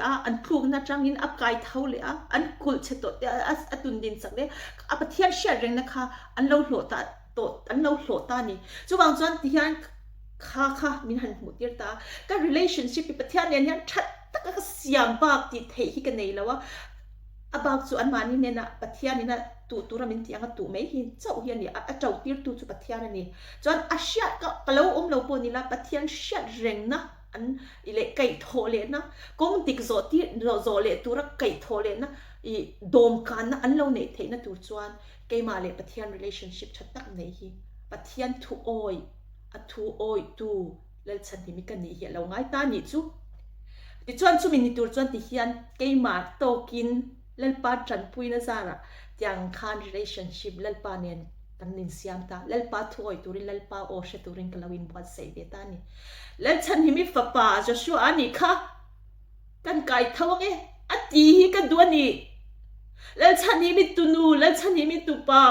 พลูกนั่นจังยินไก่เท่าเลยกุลเชตตัวตุนดินสักเนี่ยปะเทียนเชื่อเรื่องนะคะเราโหลดเราโหลดตานี่จูบางส่วนที่ยันค่ะมินหันหมดเดียร์ตาก็ relationship ปะเทียนเนี่ยชัดตั้งก็เสียงบากติดเทหิกันเลยแล้วว่าบางส่วนมานี่เนี่ยนะปะเทียนนี่นะตัวเราเป็นที่ยังตัวไม่เห็นเจ้าเฮียนี่เจ้าตีตัวปะเทียนนี่จนอาเชียก็เราเราปนนี่ละปะเทียนเชื่อเรื่องนะอิเล็กไก่โทเลนะกงติกโซที่โซเลตัวรักไก่โทเลนะโดมกันนะเราเนี่ยเทนะตัวจวนไก่มาเลยปะเทียน relationship ชัดตักในฮีปะเทียนทุกอยตูแล้วฉันที่มีกันนี่เฮียเราง่ายตานี่จูที่จวนจูมินิตัวจวนที่เฮียนไก่มาโตกินแล้วป้าจันปุยนะซาระยังคาน relationship แล้วป้าเนี่ยกันนินเสียมตาแล้วป้าทุกอยตัวริแล้วป้าโอเชตัวรินกันเราวินบวชเสียเบตานี่แล้วฉันที่มีฟ้าป่าจะชัวอันนี้ค่ะกันไก่เท่าไงตีกันตัวนี้แล้วฉันที่มีตุนูแล้วฉันที่มีตุปา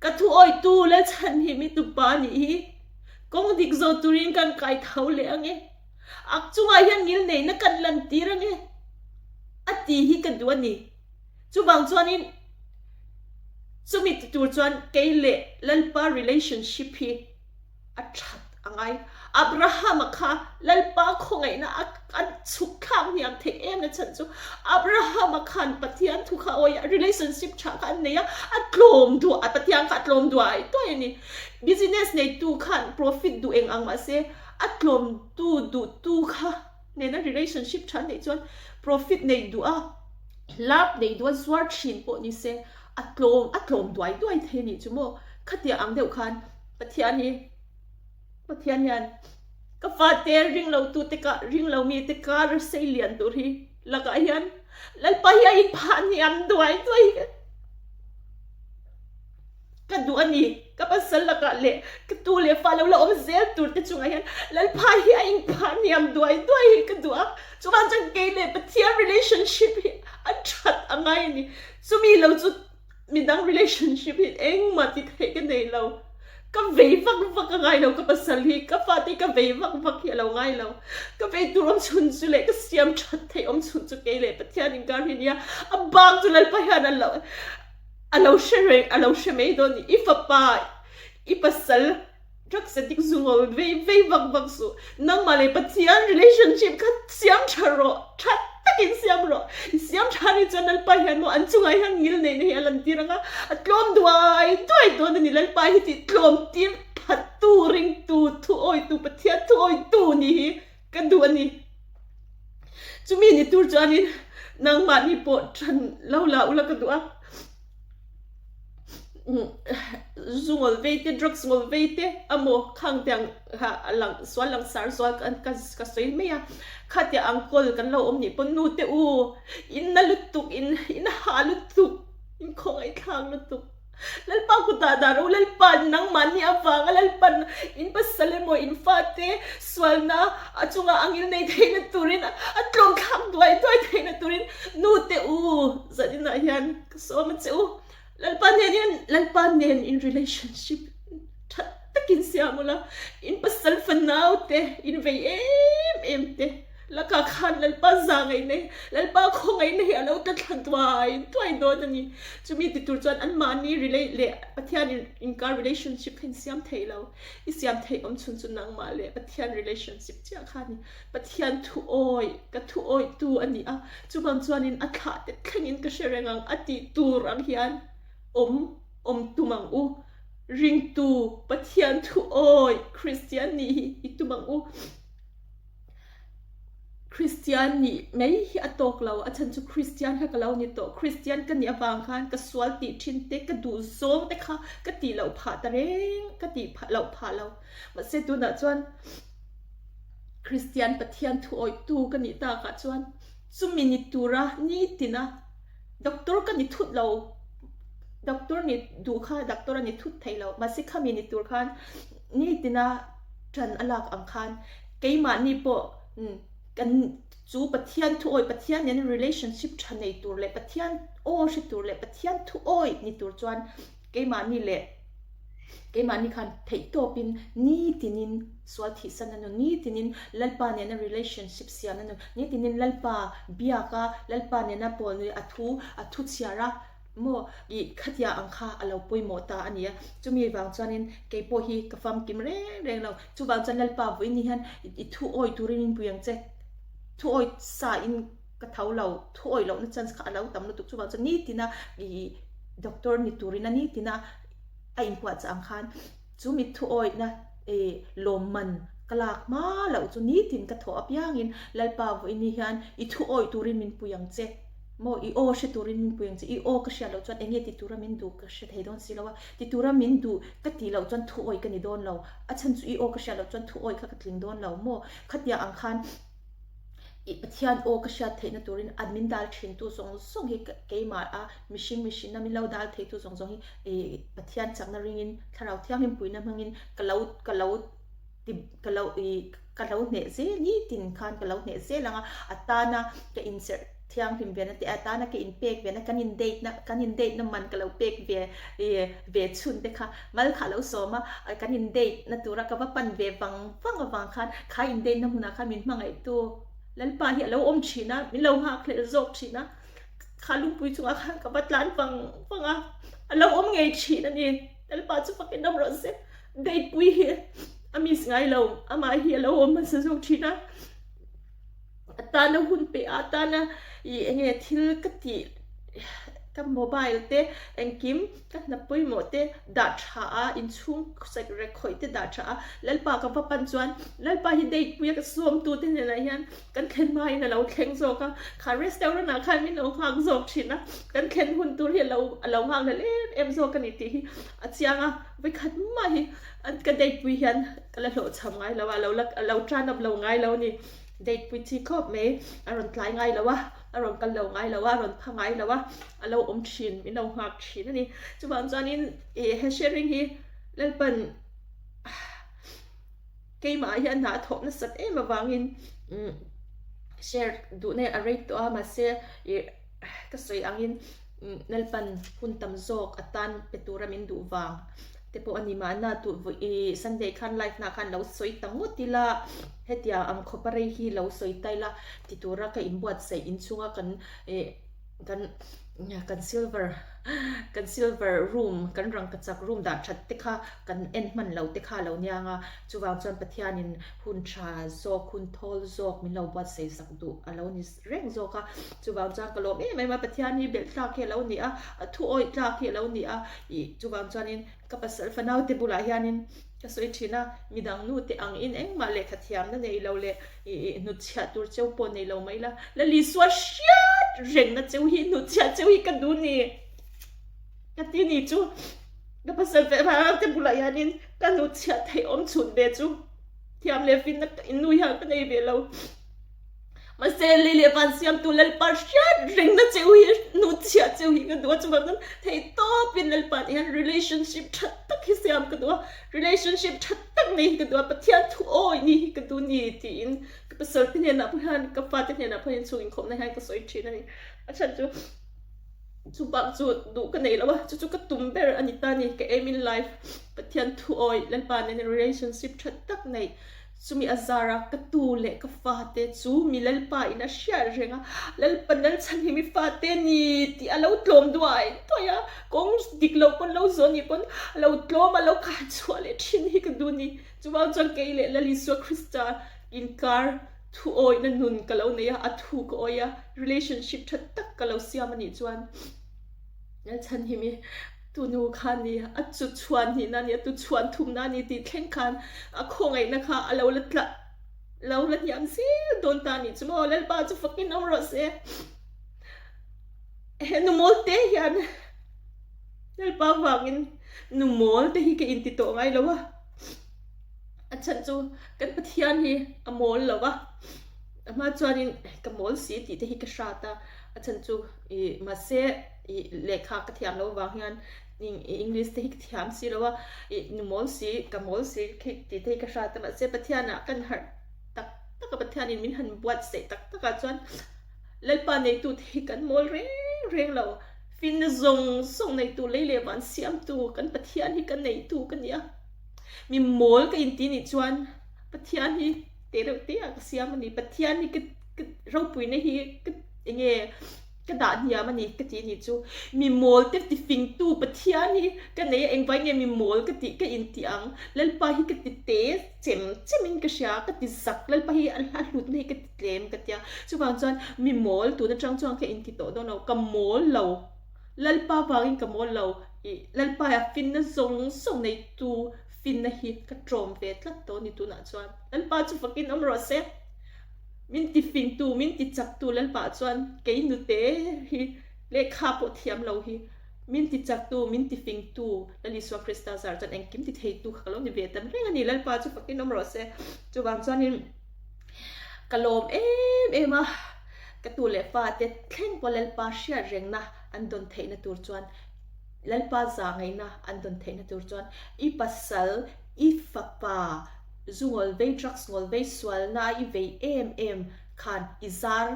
กระทุอยตูแล้วฉันที่มีตุปานี่กงดิกโซตุรินกันไก่เท่าเลยไงจุงอายังยินเนี่ยนักกันลันตีรังไงตีกันตัวนี้จูบางจวนนี้จูมีตัวจวนเกย์เล่แล้วป้า relationship ฮีชัดไงอับราฮัมค่ะแล้วป้าคงไงนะสุขข้ามอย่างเทเอ็มนะฉันจูอับราฮัมค่ะปะเทียนทุกข้าโอ้ย relationship ชักอันเนี่ยกลมตัวปะเทียนค่ะกลมด้วยตัวนี้ business ในตัวค่ะ profit ดูเองอังมาเสียกลมตัวค่ะเนี่ยนะ relationship ฉันในจวน profit ในตัวลับในตัวสวัสดิ์ชินปนี่เสียกลมด้วยเทนี่จูโมขัดเดียอังเดียวกันปะเทียนนี้ปะเทียนยันก็ฟาเตอร์ริงเราตัวเตกะริงเรามีเตกะรสเลียนตัวที่แล้วก็ยันแล้วไปยันผ่านยันด้วยก็ดูอันนี้ก็ภาษาละกันเลยก็ตัวเลยฟ้าเราอมเซลตัวที่จุงยันแล้วไปยันผ่านยันด้วยก็ดูจุมันจังเกย์เลยปะเทียน relationship ชัดอะไรนี่จุมีเราจุมีดัง relationship เองมาติดให้กันในเราก็เวฟักไงเราก็ภาษาลีก็ฟาติก็เวฟักเราไงเราก็เวตัวอมชุนจุเลยก็เสียมชัดให้อมชุนจุเกย์เลยปะเทียนอิงการเนียบางจุเลยไปยันเราเชื่อไม่โดนอีฟ้าป่าอีภาษารักษาดิกซุงเอาเวฟักสูนั่งมาเลยปะเทียน relationship ก็เสียมชัดรอชัดตักินเสียมชัดนี่จนนั่นไปยันโมอันจุงไงฮันยิลเนี่ยยันตีรังอ่ะกลมด้วยตัวนี่นั่นไปที่กลมตีพัดตูริงตูโอยตูปะเทียนตูโอยตูนี่กันดูอันนี้จุมีนี่ตูจานี่นั่งมานี่ปวดฉันเล่าแล้วกันดูอ่ะzungol veite drugs ngol veite amo khang tiang ha lang sar swal kan ka soi me ya khatya angkol kan lo omni ponu te u in na lutuk in halutuk in khong ai khang lutuk lalpa ku da ro lalpa nang mani awang lalpa in pasale mo in fate swal na achunga angil nei theina turin atlong khang duai theina turin nu te u zadina yan so ma che u lalpanen in relationship that takin siya mula in pasal fanaw te in vayem te lakakhan lalpa zangay ne lalpa ko ngay ne alaw tatlan tuay do ni chumi titur chuan an mani relate le pathian in car relationship hin siam theilaw isiam thei chun nang ma le pathian relationship chia khani pathian thu oi tu ani a chumam chuan in atha te thengin ka sherengang ati tur ang hian om tumang u ring tu pathian thu oi Christian ni itumang u Christian ni mai hi atok law achan chu Christian ha kalaw ni to Christian kan ni awang khan ka swal ti thin te ka du zong te kha ka ti law pha ta reng ka ti pha law ma se tu na chuan Christian pathian thu oi tu ka ni ta ka chuan chu minute tura ni tina doctor ka ni thut law doctor ni du kha doctor ni thut thai law ma se kha minute tur khan ni tina tran alak ang khan keima ni po kan chu pathian thu oi pathian ne relationship thanei tur le pathian o shi tur le pathian thu oi ni tur chuan keima ni khan thei to pin ni tinin swati sananu ni tinin lalpa ne na relationship siananu ni tinin lalpa biaka lalpa ne na pol ni athu chiara mo i khatia angkha alo poimo ta ania chumi wang chuanin keipo hi ka fam kim reng lo chu wang chan lalpa voi ni han I thu oi turin puyang che thu oi sa in ka thau lo thu oi lo na chan kha lo tam lu tu chu wang chan ni tina I doctor ni turina ni tina a in kwa chang khan chu mi thu oi na lomman kalak ma lo chu ni tin ka tho apyang in lalpa voi ni han I thu oi turin min puyang che mo I o she turin min puyang che I o ka sha lo chuan enge ti tura min du ka she thei don si lawa ti tura min du ka ti lo chuan thu oi ka ni don lo a chan chu I o ka sha lo chuan thu oi ka tling don lo mo khatia ang khan I pathian o ka sha thei na turin admin dal thin tu song hi keima a mishing na min lo dal thei tu song hi pathian chak na ringin tharau thiang him puina mangin kalau ne ze ni tin khan kalau ne ze langa atana ka insert thiang him bena te atana ka in pek bena kanin date na man kalau pek ve chun te kha mal khalo soma kanin date na tura ka ba pan ve wang khan kha in date na huna khan min mangai tu lalpa hi lo om china min lo ha khle zok china khalung pui chunga khan ka batlan wanga alo om ngei china ni lalpa chu pakin nam ro se date pui hi amis ngai lo ama hi lo om sa zok china atana hun pe atana I enge thil kati ka mobile te engkim ka na poi mo te da tha a in chung sek rekhoi te da tha lalpa ka papan chuan lalpa hi date puya ka som tu te ne la hian kan khen mai na lo thleng zo ka kha restaurant na kha min lo hang zo thina kan khen hun tur hi lo hang le em zo ka ni ti hi achianga vai khat mai hi an ka date pui hian kala lo cham ngai lo tran up lo ngai lo ni date pui chi khop me aron tlai ngai lo wa aron kal lo ngai lo wa aron pha ngai lo wa alo om thin min lo hak thin ani chu ban chanin he sharing hi lalpan keima hian na thop na sat em awangin share du ne array to ama se ka soi angin nalpan huntam zok atan petura min du wang tepo anima na tu Sunday khan life na khan lo soi tangutila hetia ang khopare hi lo soi taila titura ka imbuat sei inchunga kan silver room kan rang kachak room da that tekha kan enman lo tekha lo nyanga chuwang chon pathianin hun tha zok hun thol zok min lo bat sei sak du alo ni reng zoka chuwang chang kalo me ma pathiani bel tla ke lo ni a thu oi tla ke lo ni a I chuwang chonin kapasal fanau te bula hianin ka soi thina midang nu te ang in eng ma le khathiam na nei lo le nu chha tur cheu po nei lo mai la li swa shiat reng na cheu hi nu chha cheu hi ka du ni ka ti ni chu kapasal fe ba te bula hianin ka nu chha thei om chun be chu thiam le fin na in nu ya ka nei be lo ma se le van siam tu lal par shiat reng na cheu hi nu chha cheu hi ka du chu ba thei to pin lal pa hian relationship that hi siam ka du relationship thattak nei ka du pathian thu oi ni ka du ni ti in ka pasal tin na phan ka fa tin na phan chung in khom na hai ka soi thina ni acha chu chu bak chu du ka nei lawa chu ka tumber anita ni ka aim in life pathian thu oi lalpa ne relationship that tak nei sumi azara ka tu le ka fate chu mi lalpa ina share renga lalpa nal chan hi mi fate ni ti alo tlom duai toya kong diklo kon lo zoni kon lo tlom alo ka chwale thin hi ka du ni chuwang chang ke le lali so krista in car thu oi na nun ka lo ne ya athu ko oya relationship that tak ka lo siam ani chuan na chan hi mi tu nu khan ni a chu chuan hi na ni tu chuan thum na ni ti thleng khan a khongai na kha alo latla lo lat yam si don ta ni chumo lel ba chu fucking amro se nu mol te hian lel ba wangin nu mol te hi ke in ti to ngai lowa a chan chu kan pathian hi a mol lowa ama chuanin ka mol si ti te hi ka shata a chan chu I ma se I lekha ka thiam lo wa hian English te hi thiam si lo wa nu mol si ka mol si ti te ka shata ma se pathiana kan har tak tak ka pathian in min han buat se tak tak ka chuan lalpa nei tu thi kan mol reng lo fin zong song nei tu leile wan siam tu kan pathian hi kan nei tu kan ya mi mol ka in ti ni chuan pathian hi te ro te a siam ni pathian hi ka ro pui nei hi ka nge ka da nia mani ka ti ni chu mi mol te ti fing tu pathian hi ka nei eng vai nge mi mol ka ti ka in ti ang lalpa hi ka ti te chemin ka sha ka ti sak lalpa hi al ha hlut nei ka ti tlem ka tia chu wang chuan mi mol tu na chang chang ka in ti to do no ka mol lo lalpa wangin ka mol lo lalpa ya fin na zong song nei tu fin na hi ka trom ve tlat to ni tu na chuan lalpa chu fucking amro se min ti fing tu min ti chak tu lalpa chuan ke nu te hi le kha po thiam lo hi min ti chak tu min ti fing tu lali swa krista zar chan eng kim ti thei tu khalo ni ve tam reng ani lalpa chu fucking amro se chu wang chuan in kalom ema ka tu le fa te thleng po lalpa shia reng na an don thei na tur chuan lalpa za ngai na an don thei na tur chuan I pasal I fapa zungol vei trucks ngol vei swal na I vei em khan izar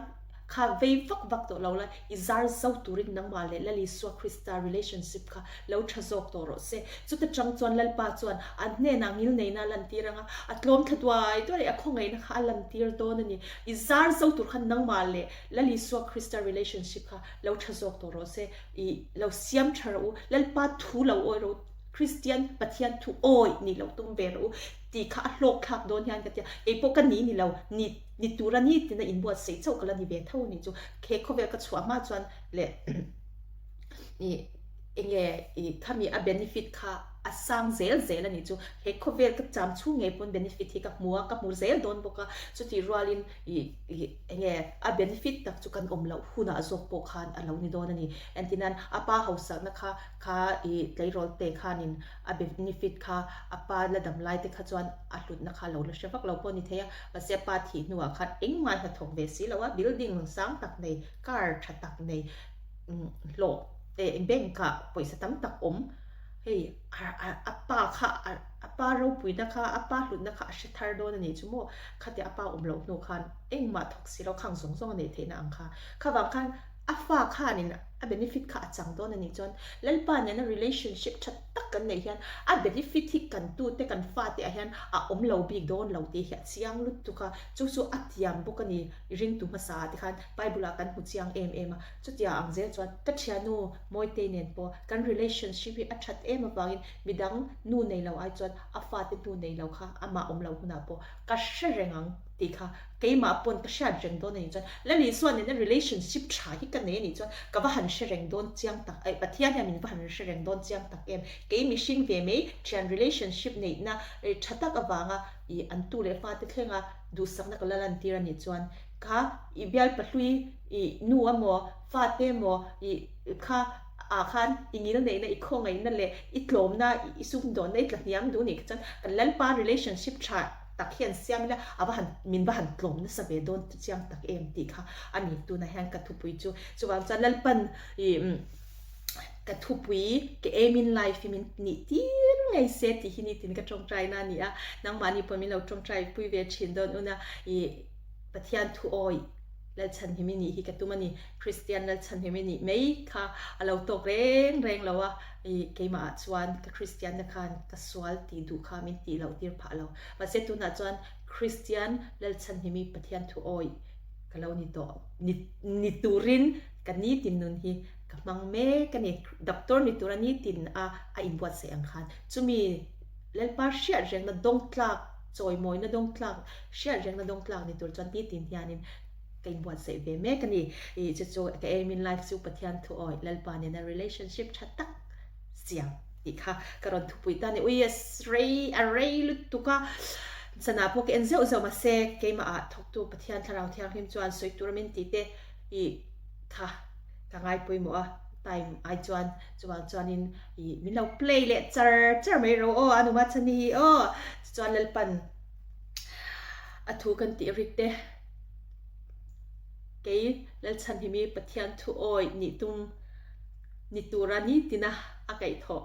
kha vei vak to lo la izar zau turin nang ma le lali swa krista relationship kha lo thazok to ro se chuta chang chuan lalpa chuan an ne na ngil nei na lan tiranga atlom thadwai to le akhongai na kha lan tir to ni izar zau tur khan nang ma le lali swa krista relationship kha lo thazok to ro se I lo siam tharo lalpa thu lo oi ro Christian pathian thu oi ni lo tum be ro ti kha hlok khak don hian ka tia e po kan ni lo ni tura ni tin in buat sei chau kala ni be thau ni chu khe khovel ka chua ma chuan le ni enge I khami a benefit kha asang zel ani chu he khovel ka cham chu nge pon benefit hi ka muwa ka mur zel don boka chu ti rualin enge a benefit tak chu kan om lo huna zok po khan alo ni don ani antinan apa hausa na kha I tleirol te khanin a benefit kha apa ladam lai te kha chuan a hlut na kha lo la shewak lo pon ni theya ase pa thi nuwa kha engman ha thok ve si lawa building sang tak nei car tha tak nei lo te bank ka poisa tam tak om hey apa kha apa ro pui na kha apa hlut na kha shethar don ani chumo khate apa lo no khan engma thok si lo khang song song nei theina ang kha wang khan afa kha nin a benefit kha achang don ani chon lalpa ne na relationship that tak kan nei hian a benefit hi kan tu te kan fa te a hian a om lo big don lo te hi chiang lut tu kha chu atiam bokani ring tu masa te khan bible kan hu chiang em chu tia ang je chon ka thianu moi te nen po kan relationship hi a that em awangin midang nu nei lo ai chon a fa te tu nei lo kha ama om lo huna po ka sherengang ti kha keima pon ka sha jeng don nei chon lali suan in relationship tha hi kan nei ni chon ka ba han shereng don chiang tak ai pathian ya min ba han shereng don chiang tak em ke mishing ve me chan relationship nei na thatak awanga I an tu le fa te thlenga du sakna ka lalan tira ni chuan kha I bial pahlui I nu amo fa te mo I kha a khan ingil nei na I khongai na le I tlom na I sum don nei tlahiam du ni chan kan lalpa relationship tha tak hian siamila abahan min bahan tlom na sabe don chiang tak em ti kha ani tu na hang ka thupui chu chuwang chan lalpan I ka thupui ke aim in life min ni tir ngai se ti hini tin ka tong trai na ni a nang mani po min lo tong trai pui ve chin don una I pathian thu oi แล้วฉันที่มินี่ฮิกตุมันนี่คริสเตียนแล้วฉันที่มินี่ไม่ค่ะเราตกเร่งแล้วว่าเกี่ยมาชวนกับคริสเตียนนะคะกับสวลตีดูค่ะมิตีเราตีร์พาเรามาเสร็จตัวนั้นชวนคริสเตียนแล้วฉันที่มีปฏิญาณทุกอยก็เรานี่ตัวนี่ตูรินกันนี่ตินนุนฮีกับมังเมกันนี่ดับตัวนี่ตัวนี้ตินอินบวชเสียงคันจุมีเล่นปาเชียเรื่องนั้นดงคลากจอยมอยนั้นดงคลากเชียเรื่องนั้นดงคลากนี่ตัวจวนที่ตินยานินกันบวชเสียเบเมกันนี่จะโจกับเอมินไลฟ์สุปฏิญาณทุกอยเล่นปาเนี่ยใน relationship ชัดตักเสียงอีกค่ะกระดอนทุกปีตานี่อุ้ยอะไรลุตุกะสนาพวกเอ็นเซลจะมาเซกเกมาทกตัวปฏิญาณทาราที่เราจวนสวยตัวมินติเตอีค่ะทางไอ้ปุยมัวไต่ไอ้จวนนินมินเรา play เละเจอไม่รู้อนุมัตินี่จวนเล่นปันถูกันติริกเดเกยเล่นฉันที่มีปฏิญาณทุกอยนิตุรานี่ตินะไก่ทอ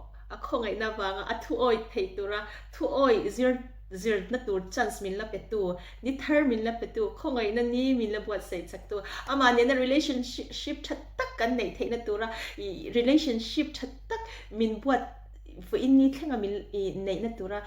คงไงนะบางทุกอยเทตุระทุกอยzir na tur chance min la petu ni thar min la petu khongai na ni min la buat sei chak tu ama ne na relationship that tak kan nei the na tura relationship that tak min buat for in ni thenga min nei na tura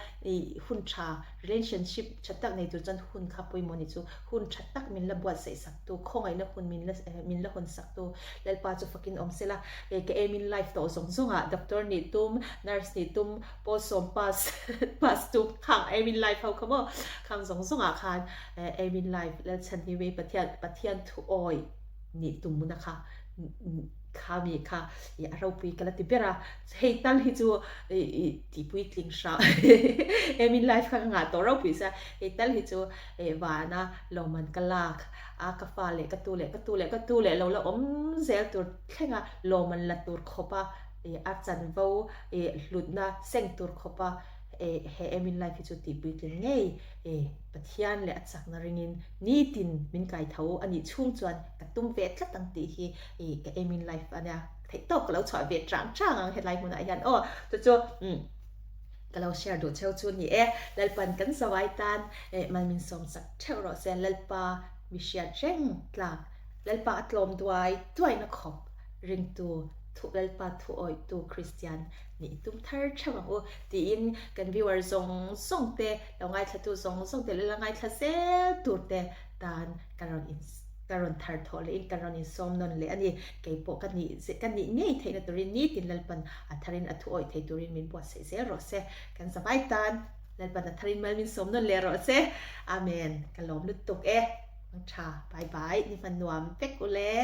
hun cha relationship that tak nei tu chan hun kha poi moni chu hun that tak min la buat sei sak tu khongai na hun min la hun sak tu lel pa chu fucking om sela ke min life to zonga doctor ni tum nurse ni tum posom pass tu khang min life how come khang zonga khan min life lel chan ni we pathian thu oi ni tum na khaข้ามีค่ะเราปุยกันละติเบราเฮตันฮิจูที่ปุยกลิ่งชามินไลฟ์ข้างหน้าตัวเราปุยซะเฮตันฮิจูวานะเรามันกลากกาฟาเล่กตูเล่เราอมเซลตัวแค่ngaเรามันละตัวขบอาจารย์ว่าหลุดนะเส้นตัวขบมินไลฟ์ฮิจูที่ปุยกลิ่งไงปะเทียนและจากนารินินนี่ตินมินไก่เท้าอันนี้ช่วงจวนกระตุ้มเวทตั้งตีฮีกับมินไลฟ์อันเนี้ยไทยตกเราฉอยเวทจ้างเฮดไลฟ์มันอะไรยันจู่ก็เราแชร์ดูเช่าชุนนี่แล้วปันกันสบายตันมันมีสมศักดิ์เช่ารอเซนแล้วปาวิเชียเร่งกลางแล้วปาอัดลมด้วยนักขบริงตัวทุกแล้วปาทุกอยตัวคริสเตียนนี่ตุ้มเธอช่างตีอินกันวิวร์ส่งเตะเราไงทัดตัวส่งเตะแล้วไงทัดเซลตัวเตะตานการอนทาร์ทอลอินการอนอินซอมนนเลยอันนี้เกี่ยวกับกันนี่ง่ายเทนตัวรินนี่ตินแล้วปันอัทารินอัทุกอยเทตัวรินมินบวชเซรอเซกันสบายตานแล้วปันอัทารินมินซอมนนเลยรอเซอาเมนกันล้อมลุตุกมังชาบายนี่มันนวมเป็กอุเล่